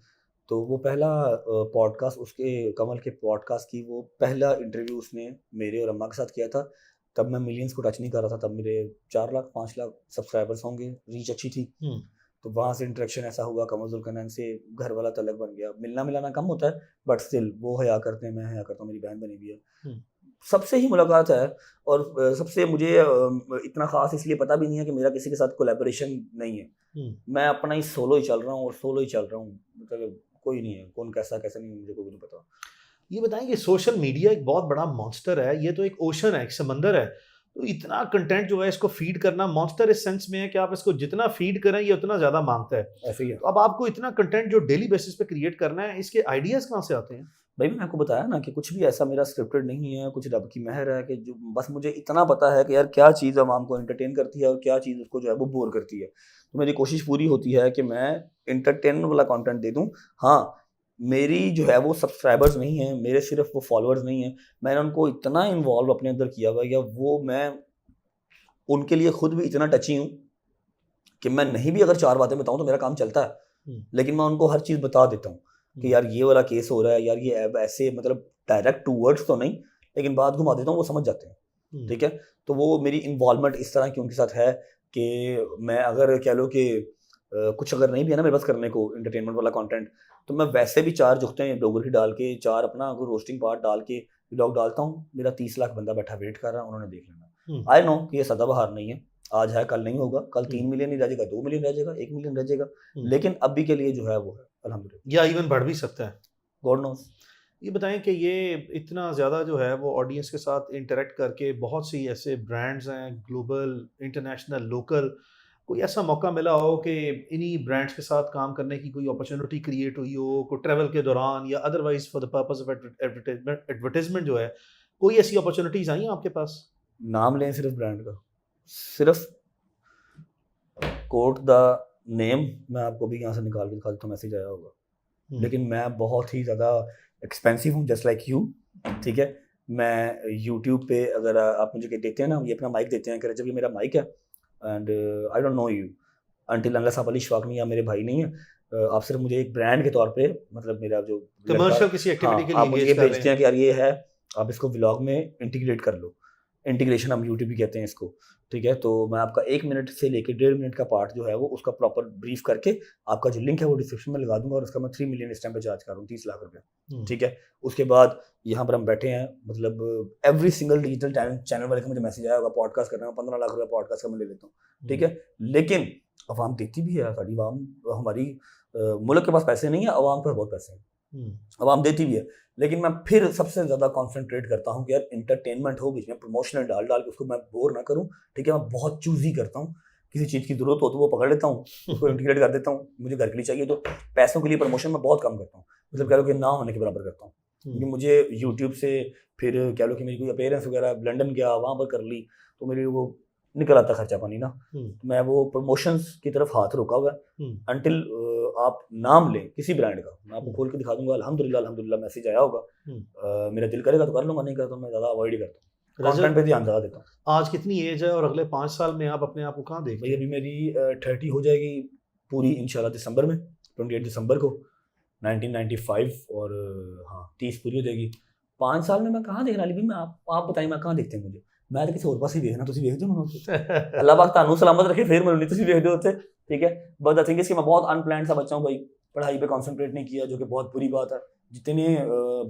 तो वो पहला पॉडकास्ट उसके कमल के पॉडकास्ट की वो पहला इंटरव्यू उसने मेरे और अम्मा के साथ किया था, तब मैं मिलियंस को टच नहीं कर रहा था, तब मेरे 4 लाख 5 लाख सब्सक्राइबर्स होंगे, रीच अच्छी थी। तो वहाँ से इंटरेक्शन ऐसा हुआ, कमल जुल्करनैन से घर वाला तलक बन गया, मिलना मिलाना कम होता है बट स्टिल वो हया करते हैं, मैं हया करता हूँ, मेरी बहन बनी हुई है, सबसे ही मुलाकात है, और सबसे मुझे इतना खास इसलिए पता भी नहीं है कि मेरा किसी के साथ कोलैबोरेशन नहीं है। मैं अपना ही सोलो ही चल रहा हूँ और सोलो ही चल रहा हूँ, मतलब कोई नहीं है, कौन कैसा कैसा नहीं मुझे कोई नहीं पता। ये बताएं कि सोशल मीडिया एक बहुत बड़ा मॉन्स्टर है, ये तो एक ओशन है, एक समंदर है, तो इतना कंटेंट जो है इसको फीड करना, मॉन्स्टर इस सेंस में है कि आप इसको जितना फीड करें ये उतना ज़्यादा मांगता है। ऐसे ही है तो अब आपको इतना कंटेंट जो डेली बेसिस पे क्रिएट करना है, इसके आइडियाज़ कहाँ से आते हैं? भाई, मैंने आपको बताया ना कि कुछ भी ऐसा मेरा स्क्रिप्टेड नहीं है, कुछ रब की मेहर है कि जो बस मुझे इतना पता है कि यार क्या चीज़ आवाम को एंटरटेन करती है और क्या चीज़ उसको जो है वो बोर करती है। तो मेरी कोशिश पूरी होती है कि मैं एंटरटेनमेंट वाला कंटेंट दे दूं। हाँ, मेरी जो है वो सब्सक्राइबर्स नहीं है, मेरे सिर्फ वो फॉलोअर्स नहीं है, मैंने उनको इतना इन्वॉल्व अपने अंदर किया हुआ है, या वो मैं उनके लिए खुद भी इतना टची हूँ कि मैं नहीं भी अगर 4 बातें बताऊं तो मेरा काम चलता है, लेकिन मैं उनको हर चीज़ बता देता हूँ कि यार ये वाला केस हो रहा है, यार ये ऐप ऐसे, मतलब डायरेक्ट टू वर्ड्स तो नहीं, लेकिन बात घुमा देता हूँ, वो समझ जाते हैं। ठीक है, तो वो मेरी इन्वॉल्वमेंट इस तरह की उनके साथ है कि मैं अगर कह लो कि कुछ अगर नहीं भी है ना मेरे पास करने को एंटरटेनमेंट वाला कंटेंट, तो मैं वैसे भी 4 जुगते हैं डोगरी डाल के, 4 अपना कोई रोस्टिंग पार्ट डाल के व्लॉग डालता हूँ, मेरा 30 लाख बंदा बैठा वेट कर रहा है, उन्होंने देख लेना। आई नो कि ये सदाबहार नहीं है, आज है कल नहीं होगा, कल 3 मिलियन ही रह जाएगा, 2 मिलियन रह जाएगा, 1 मिलियन रह जाएगा, लेकिन अभी के लिए जो है वो है अल्हम्दुलिल्लाह, या इवन बढ़ भी सकता है, गॉड नोस। ये बताएं कि ये इतना ज़्यादा जो है वो ऑडियंस के साथ इंटरेक्ट करके बहुत सी ऐसे ब्रांड्स हैं, ग्लोबल, इंटरनेशनल, लोकल, कोई ऐसा मौका मिला हो कि इन्हीं ब्रांड्स के साथ काम करने की कोई अपॉर्चुनिटी क्रिएट हुई हो, कोई ट्रैवल के दौरान या otherwise for the purpose of advertisement जो है, कोई ऐसी अपॉर्चुनिटीज़ आई हैं आपके पास? नाम लें सिर्फ ब्रांड का, सिर्फ कोट द नेम, मैं आपको भी यहाँ से निकाल के दिखा देता हूँ, मैसेज आया होगा। लेकिन मैं बहुत ही ज़्यादा एक्सपेंसिव हूँ, जस्ट लाइक यू। ठीक है, मैं यूट्यूब पे अगर आप मुझे देखते हैं ना, ये अपना माइक देते हैं कि जब ये मेरा माइक है and I don't know you until unless आप अली शवाक नहीं या मेरे भाई नहीं है, आप सिर्फ मुझे एक ब्रांड के तौर पे, मतलब मेरा जो कमर्शियल किसी एक्टिविटी के लिए आप मुझे ये engage कर रहे भेजते हैं कि यार ये है, आप इसको व्लॉग में इंटीग्रेट कर लो, इंटीग्रेशन हम यूट्यूब भी कहते हैं इसको। ठीक है, तो मैं आपका 1 मिनट से लेकर 1.5 मिनट का पार्ट जो है वो उसका प्रॉपर ब्रीफ करके आपका जो लिंक है वो डिस्क्रिप्शन में लगा दूंगा, और उसका मैं 3 मिलियन इस टाइम पे चार्ज कर रहा हूँ, 30 लाख रुपया। ठीक है, उसके बाद यहाँ पर हम बैठे हैं, मतलब एवरी सिंगल डिजिटल चैनल वाले का मुझे मैसेज आया होगा, पॉडकास्ट करना है, 15 लाख रुपया पॉडकास्ट का मैं ले लेता हूँ। ठीक है, लेकिन अवाम देती भी है, साड़ी अवाम, हमारी मुल्क के पास पैसे नहीं है, अवाम के पास बहुत पैसे हैं, अवाम देती भी है, लेकिन मैं फिर सबसे ज़्यादा कॉन्सेंट्रेट करता हूँ कि यार इंटरटेनमेंट हो, बीच में प्रमोशनल डाल डाल के उसको मैं बोर ना करूँ। ठीक है, मैं बहुत चूज़ी करता हूँ, किसी चीज़ की ज़रूरत हो तो वो पकड़ लेता हूँ, उसको इंटीग्रेट कर देता हूँ, मुझे घर के लिए चाहिए तो पैसों के लिए प्रमोशन मैं बहुत कम करता हूँ, मतलब कह लो कि ना होने के बराबर करता हूँ, क्योंकि मुझे यूट्यूब से फिर कह लो कि मेरी कोई अपेयरेंस वगैरह लंदन गया, वहाँ पर कर ली, तो मेरी वो निकल आता खर्चा पानी ना, मैं वो प्रमोशंस की तरफ हाथ रोका हुआ है अंटिल आप नाम लें किसी ब्रांड का, मैं आपको खोल के दिखा दूंगा, अल्हम्दुलिल्लाह अल्हम्दुलिल्लाह मैसेज आया होगा, मेरा दिल करेगा तो कर लूंगा, नहीं करता तो मैं ज़्यादा अवॉइड ही करता हूँ, कंटेंट पे ध्यान ज़्यादा देता हूँ। आज कितनी एज है और अगले 5 साल में आप अपने आप को कहाँ देखते भाई अभी मेरी 30 हो जाएगी पूरी इंशाल्लाह दिसंबर में, 28 दिसंबर को 1995, और हाँ 30 पूरी हो जाएगी। 5 साल में मैं कहाँ देखने वाली भी, मैं आप बताइए मैं कहाँ देखते हैं मुझे, मैं तो किसी और पास ही देखना, तुम देख दो हैं? अल्लाह पाक तानू सलामत रखे, फिर मैं तुम देख दो उत्थे। ठीक है, बट द थिंग इज कि मैं बहुत अनप्लान्ड सा बच्चा हूँ भाई, पढ़ाई पे कंसंट्रेट नहीं किया, जो कि बहुत बुरी बात है। जितने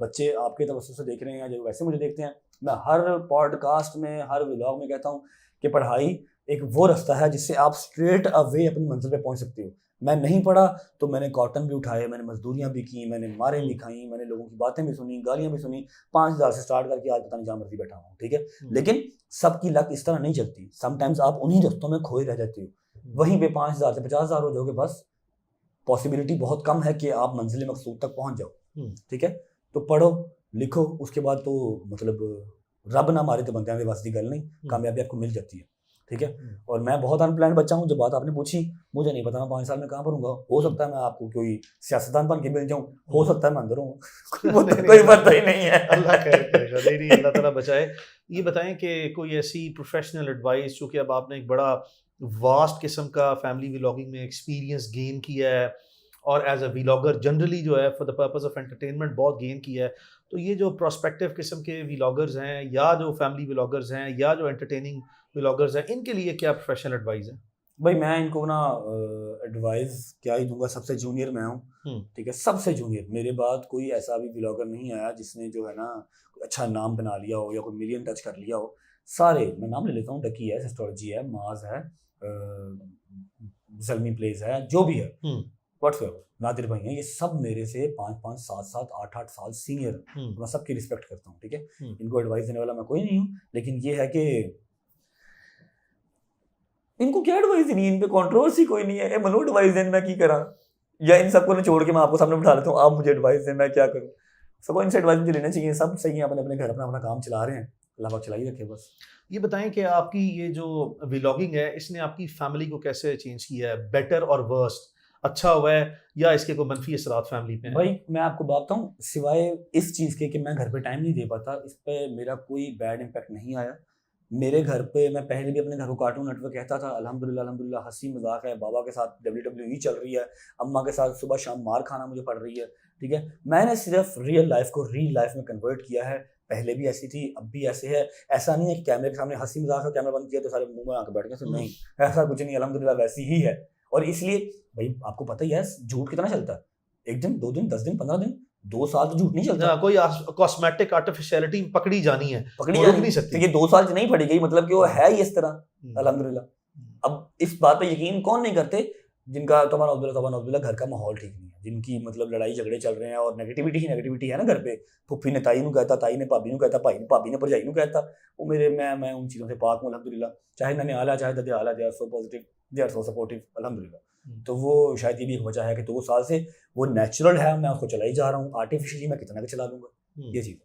बच्चे आपके तवज्जो से देख रहे हैं, जो वैसे मुझे देखते हैं, मैं हर पॉडकास्ट में, हर व्लॉग में कहता हूँ कि पढ़ाई एक वो रास्ता है जिससे आप स्ट्रेट अवे अपनी मंजिल पे पहुंच सकते हो। मैं नहीं पढ़ा तो मैंने कॉटन भी उठाए, मैंने मजदूरियां भी की, मैंने मारें भी खाई, मैंने लोगों की बातें भी सुनी, गालियां भी सुनी, 5000 से स्टार्ट करके आज पता नहीं जहाँ मर्जी बैठा हूँ। ठीक है, लेकिन सबकी लक इस तरह नहीं चलती, समटाइम्स आप उन्हीं रास्तों में खोए रह जाते हो, वहीं पे 5000 से 50,000 हो जाओगे, बस पॉसिबिलिटी बहुत कम है कि आप मंजिल मकसूद तक पहुंच जाओ। ठीक है, तो पढ़ो लिखो, उसके बाद तो मतलब रब ना मारे तो बंदे के वास्ते गल नहीं, कामयाबी आपको मिल जाती है। ठीक है, और मैं बहुत अनप्लान्ड बच्चा हूँ, जो बात आपने पूछी मुझे नहीं पता मैं 5 साल में कहाँ पर हूँगा, हो सकता है मैं आपको कोई सियासतदान बन के मिल जाऊँ, हो सकता है मैं अंदर हूँ कोई पता ही नहीं है। अल्लाह खैर करेगा, नहीं अल्लाह ताला बचाए। ये बताएं कि कोई ऐसी प्रोफेशनल एडवाइस, चूँकि अब आपने एक बड़ा वास्ट किस्म का फैमिली व्लॉगिंग में एक्सपीरियंस गेन किया है और एज अ व्लॉगर जनरली जो है for the purpose of entertainment बहुत गेन किया है, तो ये जो प्रोस्पेक्टिव किस्म के व्लॉगर्स हैं या जो फैमिली व्लॉगर्स हैं या जो एंटरटेनिंग व्लॉगर्स हैं, इनके लिए क्या प्रोफेशनल एडवाइस है? भाई मैं इनको ना एडवाइस क्या ही दूंगा, सबसे जूनियर मैं हूँ, ठीक है, सबसे जूनियर। मेरे बाद कोई ऐसा अभी ब्लॉगर नहीं आया जिसने जो है ना कोई अच्छा नाम बना लिया हो या कोई मिलियन टच कर लिया हो। सारे मैं नाम ले लेता हूँ, डकी है, सिस्टोलॉजी है, माज है, जलमी प्लेस है, जो भी है, व्हाट्सएवर, नादिर भाई हैं, ये सब मेरे से 5-5, 7-7, 8-8 साल सीनियर हैं। मैं सबकी रिस्पेक्ट करता हूँ, ठीक है, इनको एडवाइस देने वाला मैं कोई नहीं हूँ, लेकिन ये है कि इनको क्या एडवाइस देनी है, इन पे कंट्रोवर्सी कोई नहीं है, मनो एडवाइस देने मैं की करा, या इन सबको ने छोड़ के मैं आपको सामने बिठा लेता हूँ, आप मुझे एडवाइस दें, मैं क्या करूँ। सबको इनसे एडवाइस मुझे लेना चाहिए, सब सही है, अपने अपने घर अपना अपना काम चला रहे हैं, अल्लाह पाक चला ही रखे बस। ये बताएं कि आपकी ये जो व्लॉगिंग है इसने आपकी फैमिली को कैसे चेंज किया है, बेटर और वर्स्ट, अच्छा हुआ है या इसके कोई मनफी असरात फैमिली पे हैं? भाई मैं आपको बात बताऊं, सिवाय इस चीज़ के कि मैं घर पे टाइम नहीं दे पाता, इस पे मेरा कोई बैड इम्पैक्ट नहीं आया। मेरे घर पे मैं पहले भी अपने घर को कार्टून नेटवर्क कहता था, अल्हम्दुलिल्लाह अल्हम्दुलिल्लाह, हंसी मजाक है, बाबा के साथ WWE चल रही है, अम्मा के साथ सुबह शाम मार खाना मुझे पड़ रही है, ठीक है। मैंने सिर्फ रियल लाइफ को रील लाइफ में कन्वर्ट किया है, पहले भी ऐसी थी, अब भी ऐसे है। ऐसा नहीं है कि कैमरे के सामने हंसी मजाक है, कैमरा बंद किया तो सारे मुंह में आके बैठ गए, तो नहीं, ऐसा कुछ नहीं, अल्हम्दुलिल्लाह वैसी ही है। और इसलिए भाई आपको पता ही है झूठ कितना चलता है, एक दिन, 2 दिन, 10 दिन, 15 दिन, 2 साल तो झूठ नहीं चलता। कोई कॉस्मेटिक आर्टिफिशियलिटी पकड़ी जानी है, पकड़ी वो जा रुक नहीं सकती। तो ये 2 साल से नहीं पड़ी गई, मतलब कि वो है ही इस तरह, अल्हम्दुलिल्लाह। अब इस बात पे यकीन कौन नहीं करते, जिनका तबान घर का माहौल ठीक नहीं है, जिनकी मतलब लड़ाई झगड़े चल रहे हैं और नेगेटिविटी ही नेगेटिविटी है ना घर पे, फुफी ने ताई नू कहता, ताई ने भाभी नू कहता, भाभी ने भरजाई नू कहता, वो मेरे मैं उन चीज़ों से पाक हूँ अल्हम्दुलिल्लाह। चाहे नन्हे आला चाहे ददे आला, they are so positive, they are so supportive अल्हम्दुलिल्लाह। तो वो शायद ये भी एक वजह है कि 2 साल से वो नेचुरल है, मैं उसको चला ही जा रहा हूँ, आर्टिफिशियली मैं कितना भी चला लूँगा, ये चीज़।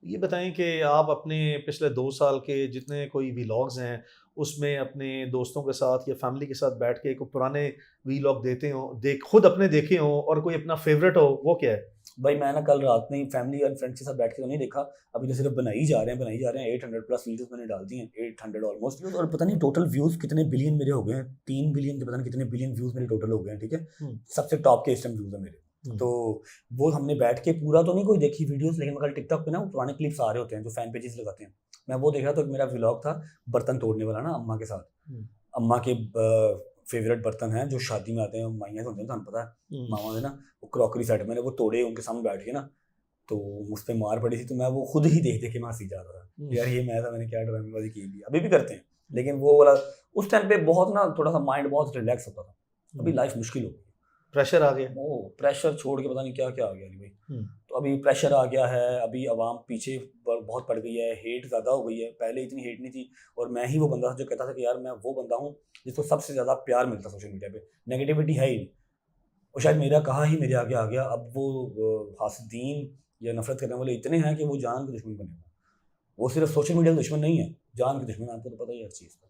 ये बताएं कि आप अपने पिछले 2 साल के जितने कोई व्लॉग्स हैं उसमें अपने दोस्तों के साथ या फैमिली के साथ बैठ के कोई पुराने व्लॉग देते हो, खुद अपने देखे हो और कोई अपना फेवरेट हो, वो क्या है? भाई मैं ना कल रात में फैमिली और फ्रेंड्स के साथ बैठ के तो नहीं देखा, अभी तो सिर्फ बनाई जा रहे हैं, 800 प्लस वीडियोस मैंने डाल दी हैं, 800 ऑलमोस्ट, और पता नहीं टोटल व्यूज कितने बिलियन मेरे हो गए हैं, 3 बिलियन के पता नहीं कितने बिलियन व्यूज मेरे टोटल हो गए हैं, ठीक है, सबसे टॉप के इस टाइम व्यूज है मेरे। तो वो हमने बैठ के पूरा तो नहीं कोई देखी वीडियोस, लेकिन कल टिकटॉक पे ना पुराने क्लिप्स आ रहे होते हैं जो फैन पेजेस लगाते हैं, मैं वो देख रहा, तो मेरा व्लॉग था बर्तन तोड़ने वाला ना अम्मा के साथ, अम्मा के फेवरेट बर्तन हैं जो शादी में आते हैं, माइयाँ होते हैं, तो पता है मामा ने ना वो क्रॉकरी सेट मैंने वो तोड़े उनके सामने बैठ के ना, तो उस पर मार पड़ी थी, तो मैं वो खुद ही देख देख के मैं हंसी जा रहा था, यार ये मैं था, मैंने क्या ड्रामेबाजी की भी, अभी भी करते हैं, लेकिन वो वाला उस टाइम पे बहुत ना थोड़ा सा माइंड बहुत रिलैक्स होता था, अभी लाइफ मुश्किल हो गई, प्रेशर आ गया, वो प्रेशर छोड़ के पता नहीं क्या क्या आ गया भाई। तो अभी प्रेशर आ गया है, अभी आवाम पीछे बहुत पड़ गई है, हेट ज़्यादा हो गई है, पहले इतनी हेट नहीं थी, और मैं ही वो बंदा था जो कहता था कि यार मैं वो बंदा हूँ जिसको सबसे ज़्यादा प्यार मिलता सोशल मीडिया पे, नेगेटिविटी है ही नहीं, और शायद मेरा कहा ही मेरे आगे आ गया। अब वो हासदीन या नफरत करने वाले इतने हैं कि वो जान के दुश्मन बने, वो सिर्फ सोशल मीडिया के दुश्मन नहीं है, जान के दुश्मन, आपको तो पता ही हर चीज़ का।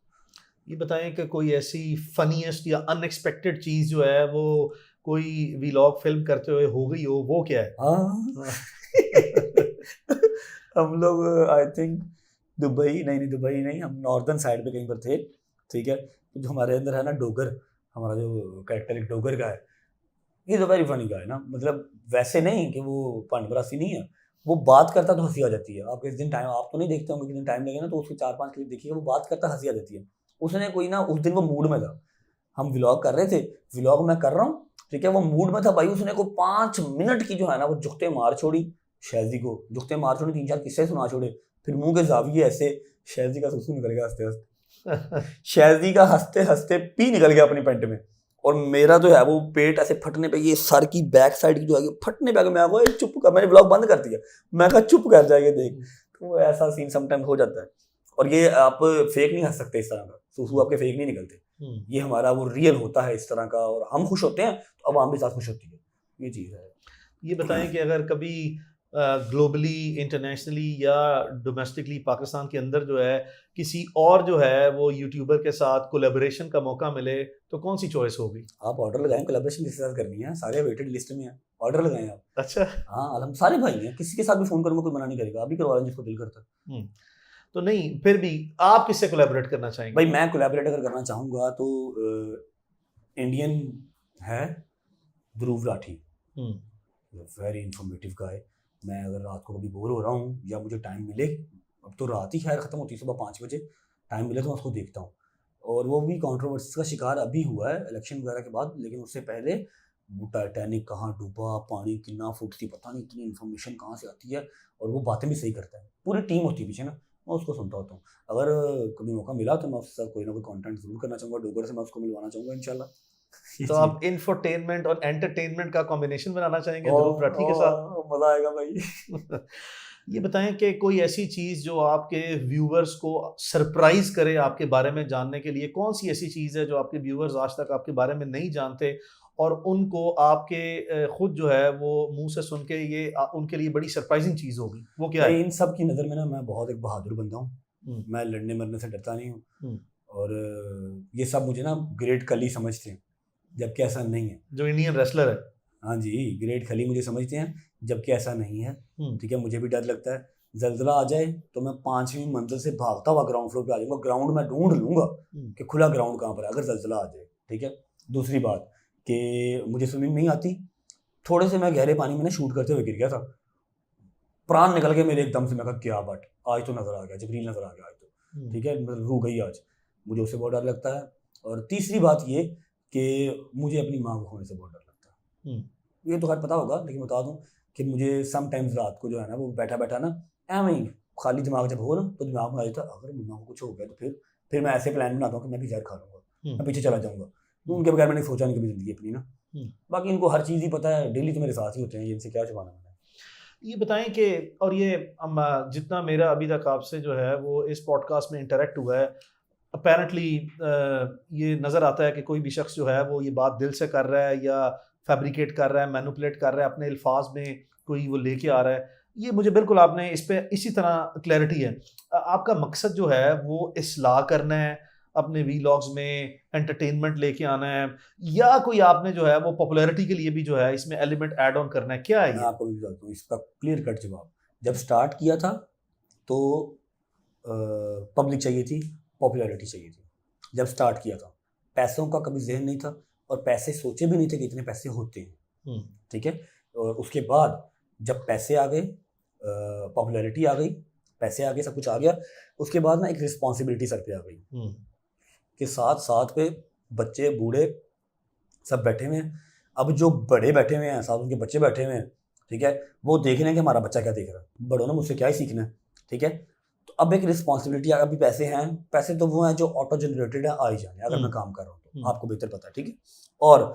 ये बताएं कि कोई ऐसी फनीएस्ट या अनएक्सपेक्टेड चीज़ जो है वो कोई व्लॉग फिल्म करते हुए हो गई हो, वो क्या है? हाँ हम लोग आई थिंक दुबई नहीं, हम नॉर्दर्न साइड पे कहीं पर थे, ठीक है, तो जो हमारे अंदर है ना डोगर, हमारा जो कैरेक्टर एक डोगर का है, ये तो वेरी फनी गाय ना, मतलब वैसे नहीं कि वो पांडवरासी नहीं है, वो बात करता तो हंसी आ जाती है, आप किस दिन टाइम, आप तो नहीं देखते होंगे, किस दिन टाइम लगे ना तो उसके 4-5 क्लिप देखिए, वो बात करता हंसी आ जाती है। उसने कोई ना उस दिन वो मूड में था, हम व्लॉग कर रहे थे, व्लॉग मैं कर रहा हूँ, ठीक है, वो मूड में था भाई, उसने को 5 मिनट की जो है ना वो जुगते मार छोड़ी, शहजी को जुगते मार छोड़ी, 3-4 किस्से सुना छोड़े, फिर मुंह के जाविये ऐसे, शहजी का सुसु निकल गया हंसते हंसते शहजी का हंसते हंसते पी निकल गया अपनी पेंट में, और मेरा जो है वो पेट ऐसे फटने पे, ये सर की बैक साइड की जो है फटने पे आ गया, मैं वो चुप कर, मैंने व्लॉग बंद कर दिया, मैं कहा चुप कर जाएगा देख, तो ऐसा सीन समटाइम हो जाता है, और ये आप फेक नहीं हंस सकते इस तरह का, सुसु आपके फेक नहीं निकलते, ये हमारा वो रियल होता है इस तरह का, और हम खुश होते हैं तो आवाम भी साथ खुश होती है, ये चीज़ है। ये बताएं कि अगर कभी ग्लोबली, इंटरनेशनली या डोमेस्टिकली पाकिस्तान के अंदर जो है किसी और जो है वो यूट्यूबर के साथ कोलैबोरेशन का मौका मिले तो कौन सी चॉइस होगी? आप ऑर्डर लगाएं, कोलैबोरेशन किसके साथ करनी है, सारे वेटेड लिस्ट में है, ऑर्डर लगाएं आप। अच्छा, हाँ हम सारे भाई हैं, किसी के साथ भी फोन करूंगा कोई मना नहीं करेगा, आप भी करवा लें जिसको दिल करता है। तो नहीं, फिर भी आप किससे कोलैबोरेट करना चाहेंगे? भाई मैं कोलैबोरेट अगर करना चाहूँगा तो इंडियन है ध्रुव राठी, वेरी इन्फॉर्मेटिव गाय, मैं अगर रात को कभी बोर हो रहा हूँ या मुझे टाइम मिले, अब तो रात ही खैर ख़त्म होती है सुबह 5 बजे, टाइम मिले तो मैं उसको देखता हूँ, और वो भी कंट्रोवर्सी का शिकार अभी हुआ है इलेक्शन वगैरह के बाद, लेकिन उससे पहले वो टाइटैनिक कहाँ डूबा, पानी कितना फुट थी पता नहीं, इतनी इन्फॉर्मेशन कहाँ से आती है, और वो बातें भी सही करता है, पूरी टीम होती है पीछे ना, मैं उसको सुनता होता हूँ। अगर कभी मौका मिला तो मैं उसके साथ कोई ना कोई कंटेंट जरूर करना चाहूँगा, डोगर से मैं उसको मिलवाना चाहूँगा इंशाल्लाह। ये तो चीज़ आप इंफोटेनमेंट और एंटरटेनमेंट का कॉम्बिनेशन बनाना चाहेंगे ध्रुव राठी के साथ? मज़ा आएगा भाई। ये बताएं कि कोई ऐसी चीज़ जो आपके व्यूअर्स को सरप्राइज करे आपके बारे में जानने के लिए, कौन सी ऐसी चीज़ है जो आपके व्यूअर्स आज तक आपके बारे में नहीं जानते और उनको आपके खुद जो है वो मुंह से सुन के ये उनके लिए बड़ी सरप्राइजिंग चीज़ होगी, वो क्या भाई है? इन सब की नज़र में ना मैं बहुत एक बहादुर बंदा हूँ, हम्म, मैं लड़ने मरने से डरता नहीं हूँ, हम्म, और ये सब मुझे ना ग्रेट खली समझते हैं, जबकि ऐसा नहीं है। जो इंडियन रेसलर है। हाँ जी, ग्रेट खली मुझे समझते हैं, जबकि ऐसा नहीं है। हम्म, ठीक है, मुझे भी डर लगता है, ज़ल्ज़ला आ जाए तो मैं 5वीं मंजिल से भागता हुआ ग्राउंड फ्लोर पे आ जाऊँगा, ग्राउंड में ढूँढ लूँगा हम्म, कि खुला ग्राउंड कहाँ पर है अगर ज़ल्ज़ला आ जाए, ठीक है। दूसरी बात कि मुझे स्विमिंग नहीं आती, थोड़े से मैं गहरे पानी में ना शूट करते हुए गिर गया था, प्राण निकल गए मेरे एकदम से, मैं कहा क्या बट आज तो नज़र आ गया, जबरील नज़र आ गया आज तो, हम्म, ठीक है, मतलब रूह गई आज, मुझे उससे बहुत डर लगता है। और तीसरी बात ये कि मुझे अपनी माँ को खोने से बहुत डर लगता है। हम्म, ये तो खैर पता होगा, लेकिन बता दूं कि मुझे समटाइम्स रात को जो है ना वो बैठा बैठा ना एवं ही खाली दिमाग जब हो ना तो दिमाग में आ जाता है अगर मम्मा को कुछ हो गया तो फिर मैं ऐसे प्लान बनाता हूँ कि मैं भी जहर खा लूँगा, मैं पीछे चला जाऊँगा। उनके बगैर मैंने सोचा नहीं कभी ज़िंदगी अपनी ना। बाकी इनको हर चीज़ ही पता है, डेली तो मेरे साथ ही होते हैं, ये इनसे क्या छुपाना मैंने। ये बताएं कि और ये जितना मेरा अभी तक आपसे जो है वो इस पॉडकास्ट में इंटरेक्ट हुआ है, अपेरेंटली ये नज़र आता है कि कोई भी शख्स जो है वो ये बात दिल से कर रहा है या फैब्रिकेट कर रहा है, मैनिपुलेट कर रहा है, अपने अल्फाज में कोई वो लेके आ रहा है। ये मुझे बिल्कुल आपने इस पे इसी तरह क्लैरिटी है। आपका मकसद जो है वो इस्लाह करना है, अपने वीलॉग्स में एंटरटेनमेंट लेके आना है, या कोई आपने जो है वो पॉपुलैरिटी के लिए भी जो है इसमें एलिमेंट ऐड ऑन करना है, क्या है मैं ये? आपको भी बताता हूँ इसका क्लियर कट जवाब। जब स्टार्ट किया था तो पब्लिक चाहिए थी, पॉपुलैरिटी चाहिए थी। जब स्टार्ट किया था पैसों का कभी जहन नहीं था, और पैसे सोचे भी नहीं थे कि इतने पैसे होते हैं, हम्म, ठीक है। और उसके बाद जब पैसे आ गए, पॉपुलैरिटी आ गई, पैसे आ गए, सब कुछ आ गया, उसके बाद ना एक रिस्पॉन्सिबिलिटी सर पे आ गई हम्म, कि साथ साथ पे बच्चे बूढ़े सब बैठे हुए हैं। अब जो बड़े बैठे हुए हैं साथ उनके बच्चे बैठे हुए हैं, ठीक है, वो देख रहे हैं कि हमारा बच्चा क्या देख रहा है, बड़ों ने मुझसे क्या ही सीखना है, ठीक है। तो अब एक रिस्पॉन्सिबिलिटी, अभी पैसे हैं, पैसे तो वो हैं जो ऑटो जनरेटेड है, आ ही जाने अगर मैं काम कर रहा हूँ तो, आपको बेहतर पता है, ठीक है। और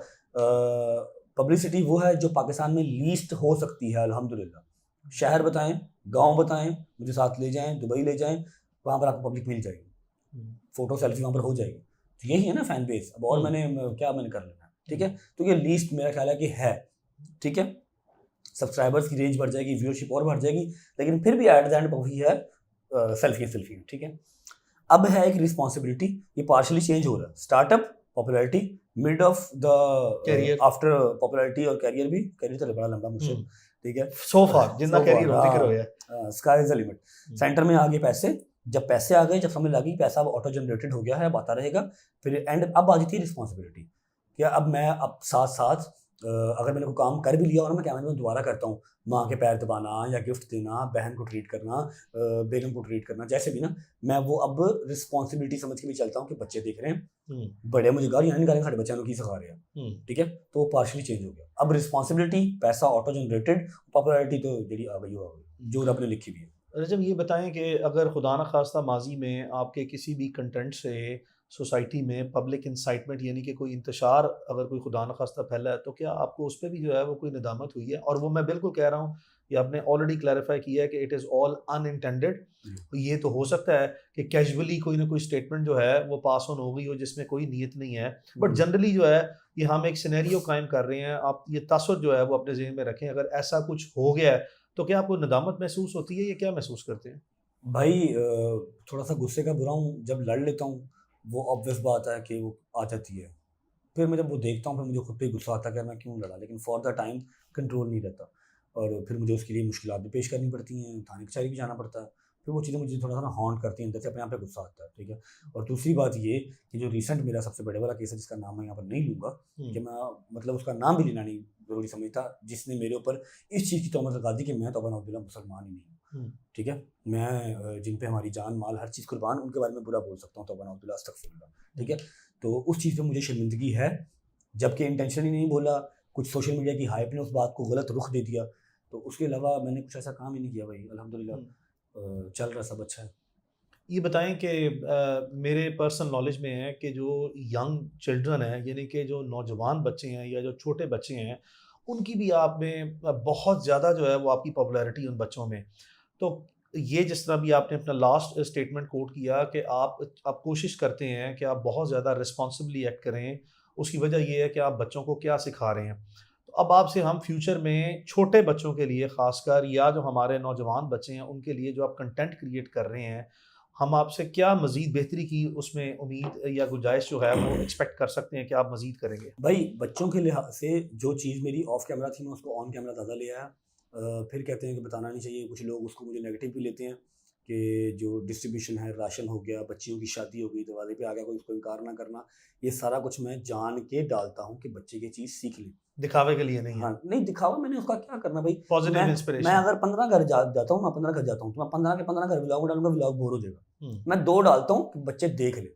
पब्लिसिटी वो है जो पाकिस्तान में लीस्ट हो सकती है अल्हम्दुलिल्लाह। शहर बताएं, गांव बताएं, मुझे साथ ले जाएं, दुबई ले जाएं, वहाँ पर आपको पब्लिक मिल जाएगी, फोटो सेल्फी वहाँ पर हो जाएगी। तो यही है ना फैन बेस, अब और क्या मैंने कर लेना है, ठीक है। तो ये लीस्ट मेरा ख्याल है कि है, ठीक है। सब्सक्राइबर्स की रेंज बढ़ जाएगी, व्यूअरशिप और बढ़ जाएगी, लेकिन फिर भी एट द एंड वही है, सेल्फी, ठीक है। अब है एक रिस्पॉन्सिबिलिटी, ये पार्शली चेंज हो रहा है, startup, popularity, mid of the career, after popularity, और कैरियर भी, कैरियर तो बड़ा लंबा मुझसे, ठीक है। सो फार जितना So कैरियर far, हो जिक्र होया। Sky is the limit. Centre में आ गए पैसे, जब पैसे आ गए, जब समझ लगी पैसा अब ऑटो जनरेटेड हो गया है, अब आता रहेगा, फिर एंड अब आ जाती है रिस्पॉन्सिबिलिटी, कि अब मैं अब साथ साथ अगर मैंने कोई काम कर भी लिया और मैं कैमरे में दोबारा करता हूँ, माँ के पैर दबाना या गिफ्ट देना, बहन को ट्रीट करना, बेगम को ट्रीट करना, जैसे भी ना, मैं वो अब रिस्पॉन्सिबिलिटी समझ के भी चलता हूँ कि बच्चे देख रहे हैं, बड़े मुझे गालियाँ नहीं निकालेंगे, साढ़े बच्चों को की सिखा रहे हैं, ठीक है। तो वो पार्शली चेंज हो गया, अब रिस्पॉन्सिबिलिटी, पैसा ऑटो जनरेटेड, पॉपुलैरिटी तो जी आ गई, हो गई जो रब ने लिखी भी है। रजब, ये बताएं कि अगर खुदा न खास्ता माजी में आपके किसी भी कंटेंट से सोसाइटी में पब्लिक इंसाइटमेंट यानी कि कोई इंतशार अगर कोई खुदा न खास्ता फैला है, तो क्या आपको उस पर भी जो है वो कोई नदामत हुई है? और वो मैं बिल्कुल कह रहा हूँ, ये आपने ऑलरेडी क्लैरिफाई किया है कि इट इज़ ऑल अनइंटेंडेड। ये तो हो सकता है कि कैजुअली कोई ना कोई स्टेटमेंट जो है वो पास ऑन हो गई हो जिसमें कोई नीयत नहीं है, बट जनरली जो है ये हम एक सिनेरियो कायम कर रहे हैं, आप ये तसव्वुर जो है वो अपने ज़हन में रखें, अगर ऐसा कुछ हो गया है तो क्या आपको नदामत महसूस होती है या क्या महसूस करते हैं? भाई थोड़ा सा गुस्से का बुरा हूँ, जब लड़ लेता हूँ वो ऑब्वियस बात है कि वो आ जाती है, फिर मैं जब वो देखता हूँ फिर मुझे खुद पे गुस्सा आता है कि मैं क्यों लड़ा, लेकिन फॉर द टाइम कंट्रोल नहीं रहता, और फिर मुझे उसके लिए मुश्किलात भी पेश करनी पड़ती हैं, थाने कचहरी भी जाना पड़ता है, फिर वो चीज़ें मुझे थोड़ा सा ना हॉन्ट करती हैं अंदर से, अपने आप पे गुस्सा आता है, ठीक है। और दूसरी बात ये कि जो रिसेंट मेरा सबसे बड़े वाला केस है, जिसका नाम मैं यहाँ पर नहीं लूँगा, कि मैं मतलब उसका नाम भी लेना नहीं ज़रूरी समझता, जिसने मेरे ऊपर इस चीज़ की तोहमत लगा दी कि मैं तौबा नौज़ुबिल्लाह मुसलमान ही नहीं हूँ, ठीक है, मैं जिन पे हमारी जान माल हर चीज़ कुर्बान, उनके बारे में बुरा बोल सकता हूँ, तौबा नाउज़ुबिल्लाह अस्तगफिरुल्लाह, ठीक है। तो उस चीज़ पे मुझे शर्मिंदगी है, जबकि इंटेंशनली नहीं बोला, कुछ सोशल मीडिया की हाइप ने उस बात को गलत रुख दे दिया, तो उसके अलावा मैंने कुछ ऐसा काम ही नहीं किया भाई, अल्हम्दुलिल्लाह चल रहा सब अच्छा है। ये बताएं कि मेरे पर्सनल नॉलेज में है कि जो यंग चिल्ड्रन है, यानी कि जो नौजवान बच्चे हैं या जो छोटे बच्चे हैं, उनकी भी आप में बहुत ज़्यादा जो है वो आपकी पॉपुलैरिटी उन बच्चों में। तो ये जिस तरह भी आपने अपना लास्ट स्टेटमेंट कोट किया कि आप कोशिश करते हैं कि आप बहुत ज़्यादा रिस्पॉन्सिबली एक्ट करें, उसकी वजह ये है कि आप बच्चों को क्या सिखा रहे हैं। तो अब आपसे हम फ्यूचर में छोटे बच्चों के लिए ख़ासकर, या जो हमारे नौजवान बच्चे हैं उनके लिए जो आप कंटेंट क्रिएट कर रहे हैं, हम आपसे क्या मज़ीद बेहतरी की उसमें उम्मीद या गुंजाइश जो है वो एक्सपेक्ट कर सकते हैं कि आप मज़ीद करेंगे? भाई बच्चों के लिहाज से जो चीज़ मेरी ऑफ कैमरा थी, मैं उसको ऑन कैमरा ज़्यादा ले आया। फिर कहते हैं कि बताना नहीं चाहिए, कुछ लोग उसको मुझे नेगेटिव भी लेते हैं कि जो डिस्ट्रीब्यूशन है, राशन हो गया, बच्चियों की शादी हो गई, दरवाजे पे आ गया कोई, उसको इनकार ना करना, ये सारा कुछ मैं जान के डालता हूँ कि बच्चे ये चीज़ सीख ले। दिखावे के लिए नहीं है, हाँ, नहीं दिखावा मैंने उसका क्या करना भाई, पॉजिटिव मैं इंस्पिरेशन। अगर 15 घर जाता हूँ, मैं 15 घर जाता हूँ, तो मैं 15 के 15 घर व्लॉग डालूंगा, व्लॉग बोर हो जाएगा। मैं 2 डालता हूँ कि बच्चे देख ले,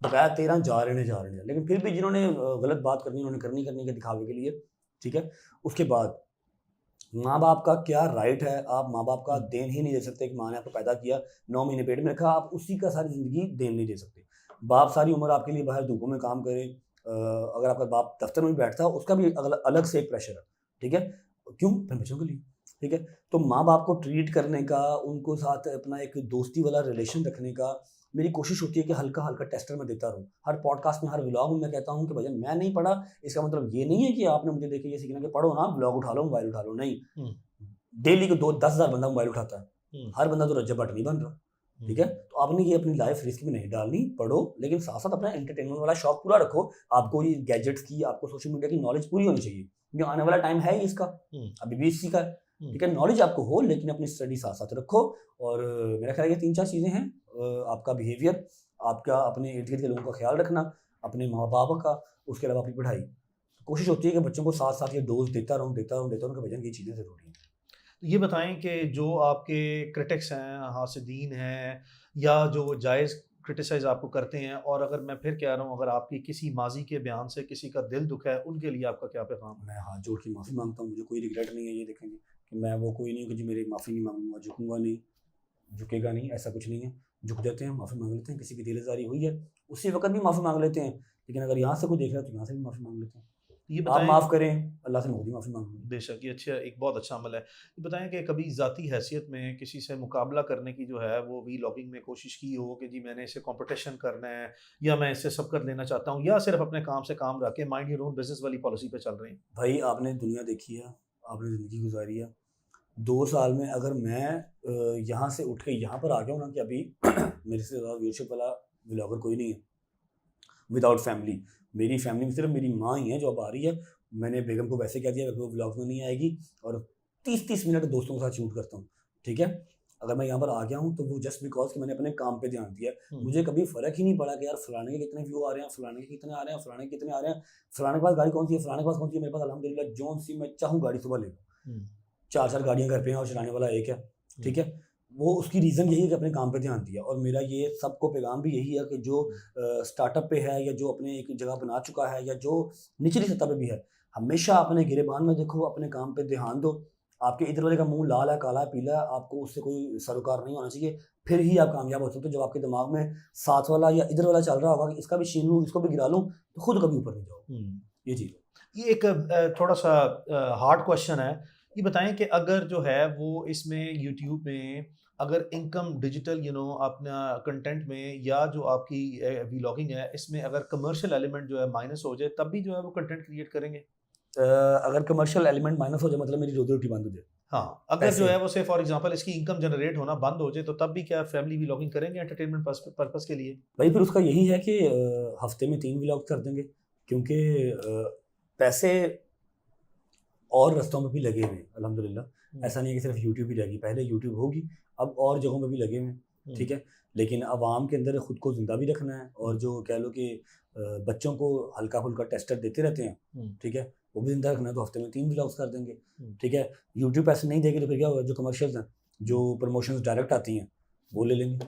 बकाया 13 जा रहे हैं। लेकिन फिर भी जिन्होंने गलत बात करनी, उन्होंने करनी के दिखावे के लिए, ठीक है। उसके बाद माँ बाप का क्या राइट है, आप माँ बाप का देन ही नहीं दे सकते कि माँ ने आपको पैदा किया, 9 महीने पेट में रखा, आप उसी का सारी ज़िंदगी देन नहीं दे सकते। बाप सारी उम्र आपके लिए बाहर धूपों में काम करे, अगर आपका बाप दफ्तर में भी बैठता है, उसका भी अलग से एक प्रेशर है, ठीक है। क्यों? अपने बच्चों के लिए, ठीक है। तो माँ बाप को ट्रीट करने का, उनको साथ अपना एक दोस्ती वाला रिलेशन रखने का मेरी कोशिश होती है कि हल्का हल्का टेस्टर मैं देता रहूँ। हर पॉडकास्ट में, हर व्लॉग में मैं कहता हूँ कि भैया मैं नहीं पढ़ा, इसका मतलब ये नहीं है कि आपने मुझे देख के ये सीखना कि पढ़ो ना, व्लॉग उठा लो, मोबाइल उठा लो, नहीं। डेली को 10,000 बंदा मोबाइल उठाता है, हर बंदा तो रज्जब भट्ट नहीं बन रहा, ठीक है। तो आपने ये अपनी लाइफ रिस्क में नहीं डालनी, पढ़ो, लेकिन साथ साथ अपना एंटरटेनमेंट वाला शौक पूरा रखो। आपको ये गैजेट्स की, आपको सोशल मीडिया की नॉलेज पूरी होनी चाहिए, क्योंकि आने वाला टाइम है ही इसका, अभी भी इसी का है, ठीक है। नॉलेज आपको हो, लेकिन अपनी स्टडी साथ साथ रखो। और मेरा ख्याल है ये 3-4 चीज़ें हैं, आपका बिहेवियर, आपका अपने इर्द गिर्द के लोगों का ख्याल रखना, अपने माँ बाप का, उसके अलावा अपनी पढ़ाई। कोशिश होती है कि बच्चों को साथ साथ ये डोज देता रहूँ कि भजन की चीज़ें ज़रूरी हैं। तो ये बताएं कि जो आपके क्रिटिक्स हैं, हासिदीन हैं, या जो जायज़ क्रिटिसाइज़ आपको करते हैं, और अगर मैं फिर कह रहा हूँ, अगर आपकी किसी माजी के बयान से किसी का दिल दुखा है, उनके लिए आपका क्या पैगाम है? मैं हाथ जोड़ के माफ़ी मांगता हूँ, मुझे कोई रिग्रेट नहीं है, ये देखेंगे कि मैं वो कोई नहीं हूँ कि जी मेरी माफ़ी नहीं मांगूंगा, झुकूंगा नहीं, झुकेगा नहीं, ऐसा कुछ नहीं है। झुक जाते हैं, माफ़ी मांग लेते हैं, किसी की दिलज़ारी हुई है उसी वक्त भी माफ़ी मांग लेते हैं, लेकिन अगर यहाँ से कोई देख रहा है तो यहाँ से भी माफ़ी मांग लेते हैं। ये आप बताएं। माफ़ करें, अल्लाह से मैं खुद ही माफ़ी मांगूंगा। बेशक, ये अच्छा, एक बहुत अच्छा अमल है। ये बताएं कि कभी ज़ाती हैसियत में किसी से मुकाबला करने की जो है वो वीलॉगिंग में कोशिश की हो कि जी मैंने इससे कंपटीशन करना है, या मैं इससे सबकत लेना चाहता हूँ, या सिर्फ अपने काम से काम रख के माइंड योर ओन बिजनेस वाली पॉलिसी पे चल रहे हैं? भाई आपने दुनिया देखी है, आपने ज़िंदगी गुजारी है, 2 साल में अगर मैं यहाँ से उठ के यहाँ पर आ गया हूँ ना कि अभी मेरे से ज़्यादा व्यूअरशिप वाला व्लॉगर कोई नहीं है विदाउट फैमिली। मेरी फैमिली में सिर्फ मेरी माँ ही है जो अब आ रही है। मैंने बेगम को वैसे कह दिया कि वो व्लॉग में नहीं आएगी, और 30-30 मिनट दोस्तों के साथ शूट करता हूँ, ठीक है। अगर मैं यहाँ पर आ गया हूँ तो वो जस्ट बिकॉज कि मैंने अपने काम पे ध्यान दिया है। मुझे कभी फ़र्क ही नहीं पड़ा कि यार फलाने के कितने व्यू आ रहे हैं, फलाने के कितने आ रहे हैं, फलाने के कितने आ रहे हैं, फलाने के पास गाड़ी कौन सी है, फलाने के पास कौन सी है। मेरे पास अल्हम्दुलिल्लाह जौन सी मैं चाहूँ गाड़ी सुबह ले लूँ, 4-4 गाड़ियाँ घर पे हैं और चलाने वाला एक है, ठीक है। वो उसकी रीज़न यही है कि अपने काम पे ध्यान दिया। और मेरा ये सबको पैगाम भी यही है कि जो स्टार्टअप पे है, या जो अपने एक जगह बना चुका है, या जो निचली सतह पे भी है, हमेशा अपने गिरेबान में देखो, अपने काम पे ध्यान दो। आपके इधर वाले का मुंह लाल है, काला है, पीला है, आपको उससे कोई सरोकार नहीं होना चाहिए, फिर ही आप कामयाब हो सकते हो। जब आपके दिमाग में साथ वाला या इधर वाला चल रहा होगा कि इसका भी छीन लूँ, इसको भी गिरा लूँ, तो खुद कभी ऊपर नहीं जाओ। ये चीज़ है। ये एक थोड़ा सा हार्ड क्वेश्चन है। ये बताएं कि अगर जो है वो इसमें यूट्यूब में अगर इनकम डिजिटल अपना कंटेंट में, या जो आपकी व्लॉगिंग है, इसमें अगर कमर्शियल एलिमेंट जो है माइनस हो जाए, तब भी जो है वो कंटेंट क्रिएट करेंगे? अगर कमर्शियल एलिमेंट माइनस हो जाए मतलब मेरी रोजी रोटी बंद हो जाए, हाँ, अगर जो है वो से फॉर एग्जांपल इसकी इनकम जनरेट होना बंद हो जाए, तो तब भी क्या फैमिली व्लॉगिंग करेंगे एंटरटेनमेंट पर्पस के लिए? भाई फिर उसका यही है कि हफ्ते में 3 व्लॉग कर देंगे, क्योंकि पैसे और रास्तों में भी लगे हुए हैं अल्हम्दुलिल्लाह। ऐसा नहीं है कि सिर्फ यूट्यूब ही रहेगी, पहले यूट्यूब होगी, अब और जगहों में भी लगे हुए हैं, ठीक है। लेकिन आवाम के अंदर खुद को ज़िंदा भी रखना है, और जो कह लो कि बच्चों को हल्का फुल्का टेस्टर देते रहते हैं, ठीक है, वो भी ज़िंदा रखना है। तो हफ्ते में 3 व्लॉग्स कर देंगे, ठीक है। यूट्यूब पैसे नहीं देगी तो फिर क्या होगा, जो कमर्शियल्स हैं जो प्रमोशंस डायरेक्ट आती हैं वो ले लेंगे।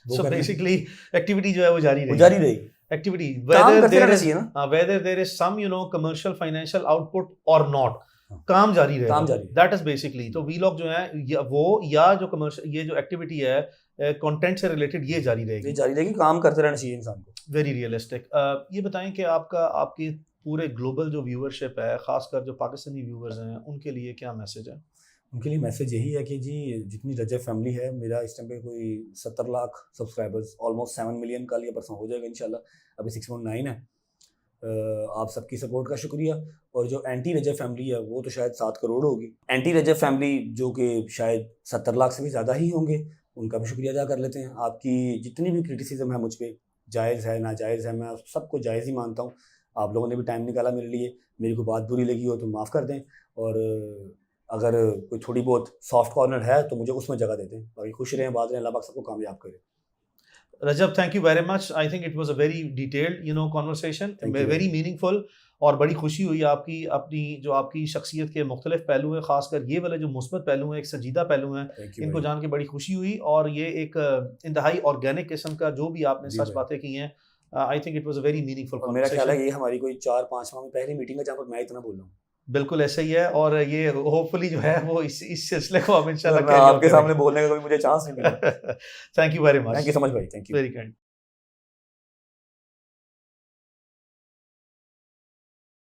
सो बेसिकली एक्टिविटी जो है वो जारी वो रहेगी। जारी रहेगी, एक्टिविटी काम whether करते there रहना is चाहिए ना। whether there is some commercial financial output or not, हाँ। काम जारी रहेगा। काम जारी। दैट इज बेसिकली तो वीलॉग जो है या जो कमर्शियल ये जो एक्टिविटी है कंटेंट से रिलेटेड ये जारी ये रहेगी। जारी रहेगी, काम करते रहना चाहिए इंसान को। Very realistic. ये बताएं कि आपके पूरे ग्लोबल जो व्यूअरशिप है, खासकर जो पाकिस्तानी व्यूअर्स हैं, उनके लिए क्या मैसेज है? उनके लिए मैसेज यही है कि जी जितनी रजब फैमिली है, मेरा इस टाइम पे कोई 70 लाख सब्सक्राइबर्स, ऑलमोस्ट 7 मिलियन कल या परसों हो जाएगा इंशाल्लाह, अभी 6.9 है। आप सबकी सपोर्ट का शुक्रिया। और जो एंटी रजब फैमिली है वो तो शायद 7 करोड़ होगी। एंटी रजब फैमिली जो कि शायद 70 लाख से भी ज़्यादा ही होंगे, उनका भी शुक्रिया अदा कर लेते हैं। आपकी जितनी भी क्रिटिसिज्म है मुझ पर, जायज़ है नाजायज़ है, मैं सबको जायज़ ही मानता हूँ। आप लोगों ने भी टाइम निकाला मेरे लिए, मेरी कोई बात बुरी लगी हो तो माफ़ कर दें, और अगर कोई थोड़ी बहुत सॉफ्ट कॉर्नर है तो मुझे उसमें जगह देते हैं। बाकी खुश रहें, बात रहें, अल्लाह पाक सबको कामयाब करे। Rajab, thank you very much. I think it was a very detailed conversation, Thank you. Very meaningful, और बड़ी खुशी हुई आपकी शख्सियत के मुख्तलिफ पहलू हैं, खासकर ये वाले जो मुस्बत पहलू हैं, एक संजीदा पहलू हैं, Thank you इनको भाई। जान के बड़ी खुशी हुई। और ये एक इंतहाई ऑर्गेनिक किस्म का जो भी आपने जी सच भाई। बातें की हैं, आई think it was a very meaningful और मेरा ख्याल है कॉन्वर्सेशन। ये हमारी कोई 4-5 माह में पहली मीटिंग है जहाँ पर मैं इतना बोल रहा हूँ। बिल्कुल ऐसा ही है, और ये होपफुली जो है वो इस सिलसिले को हम इंशाल्लाह वरना आपके सामने बोलने का कोई मुझे चांस नहीं मिला। Thank you very much. Thank you so much भाई, थैंक यू। Very kind.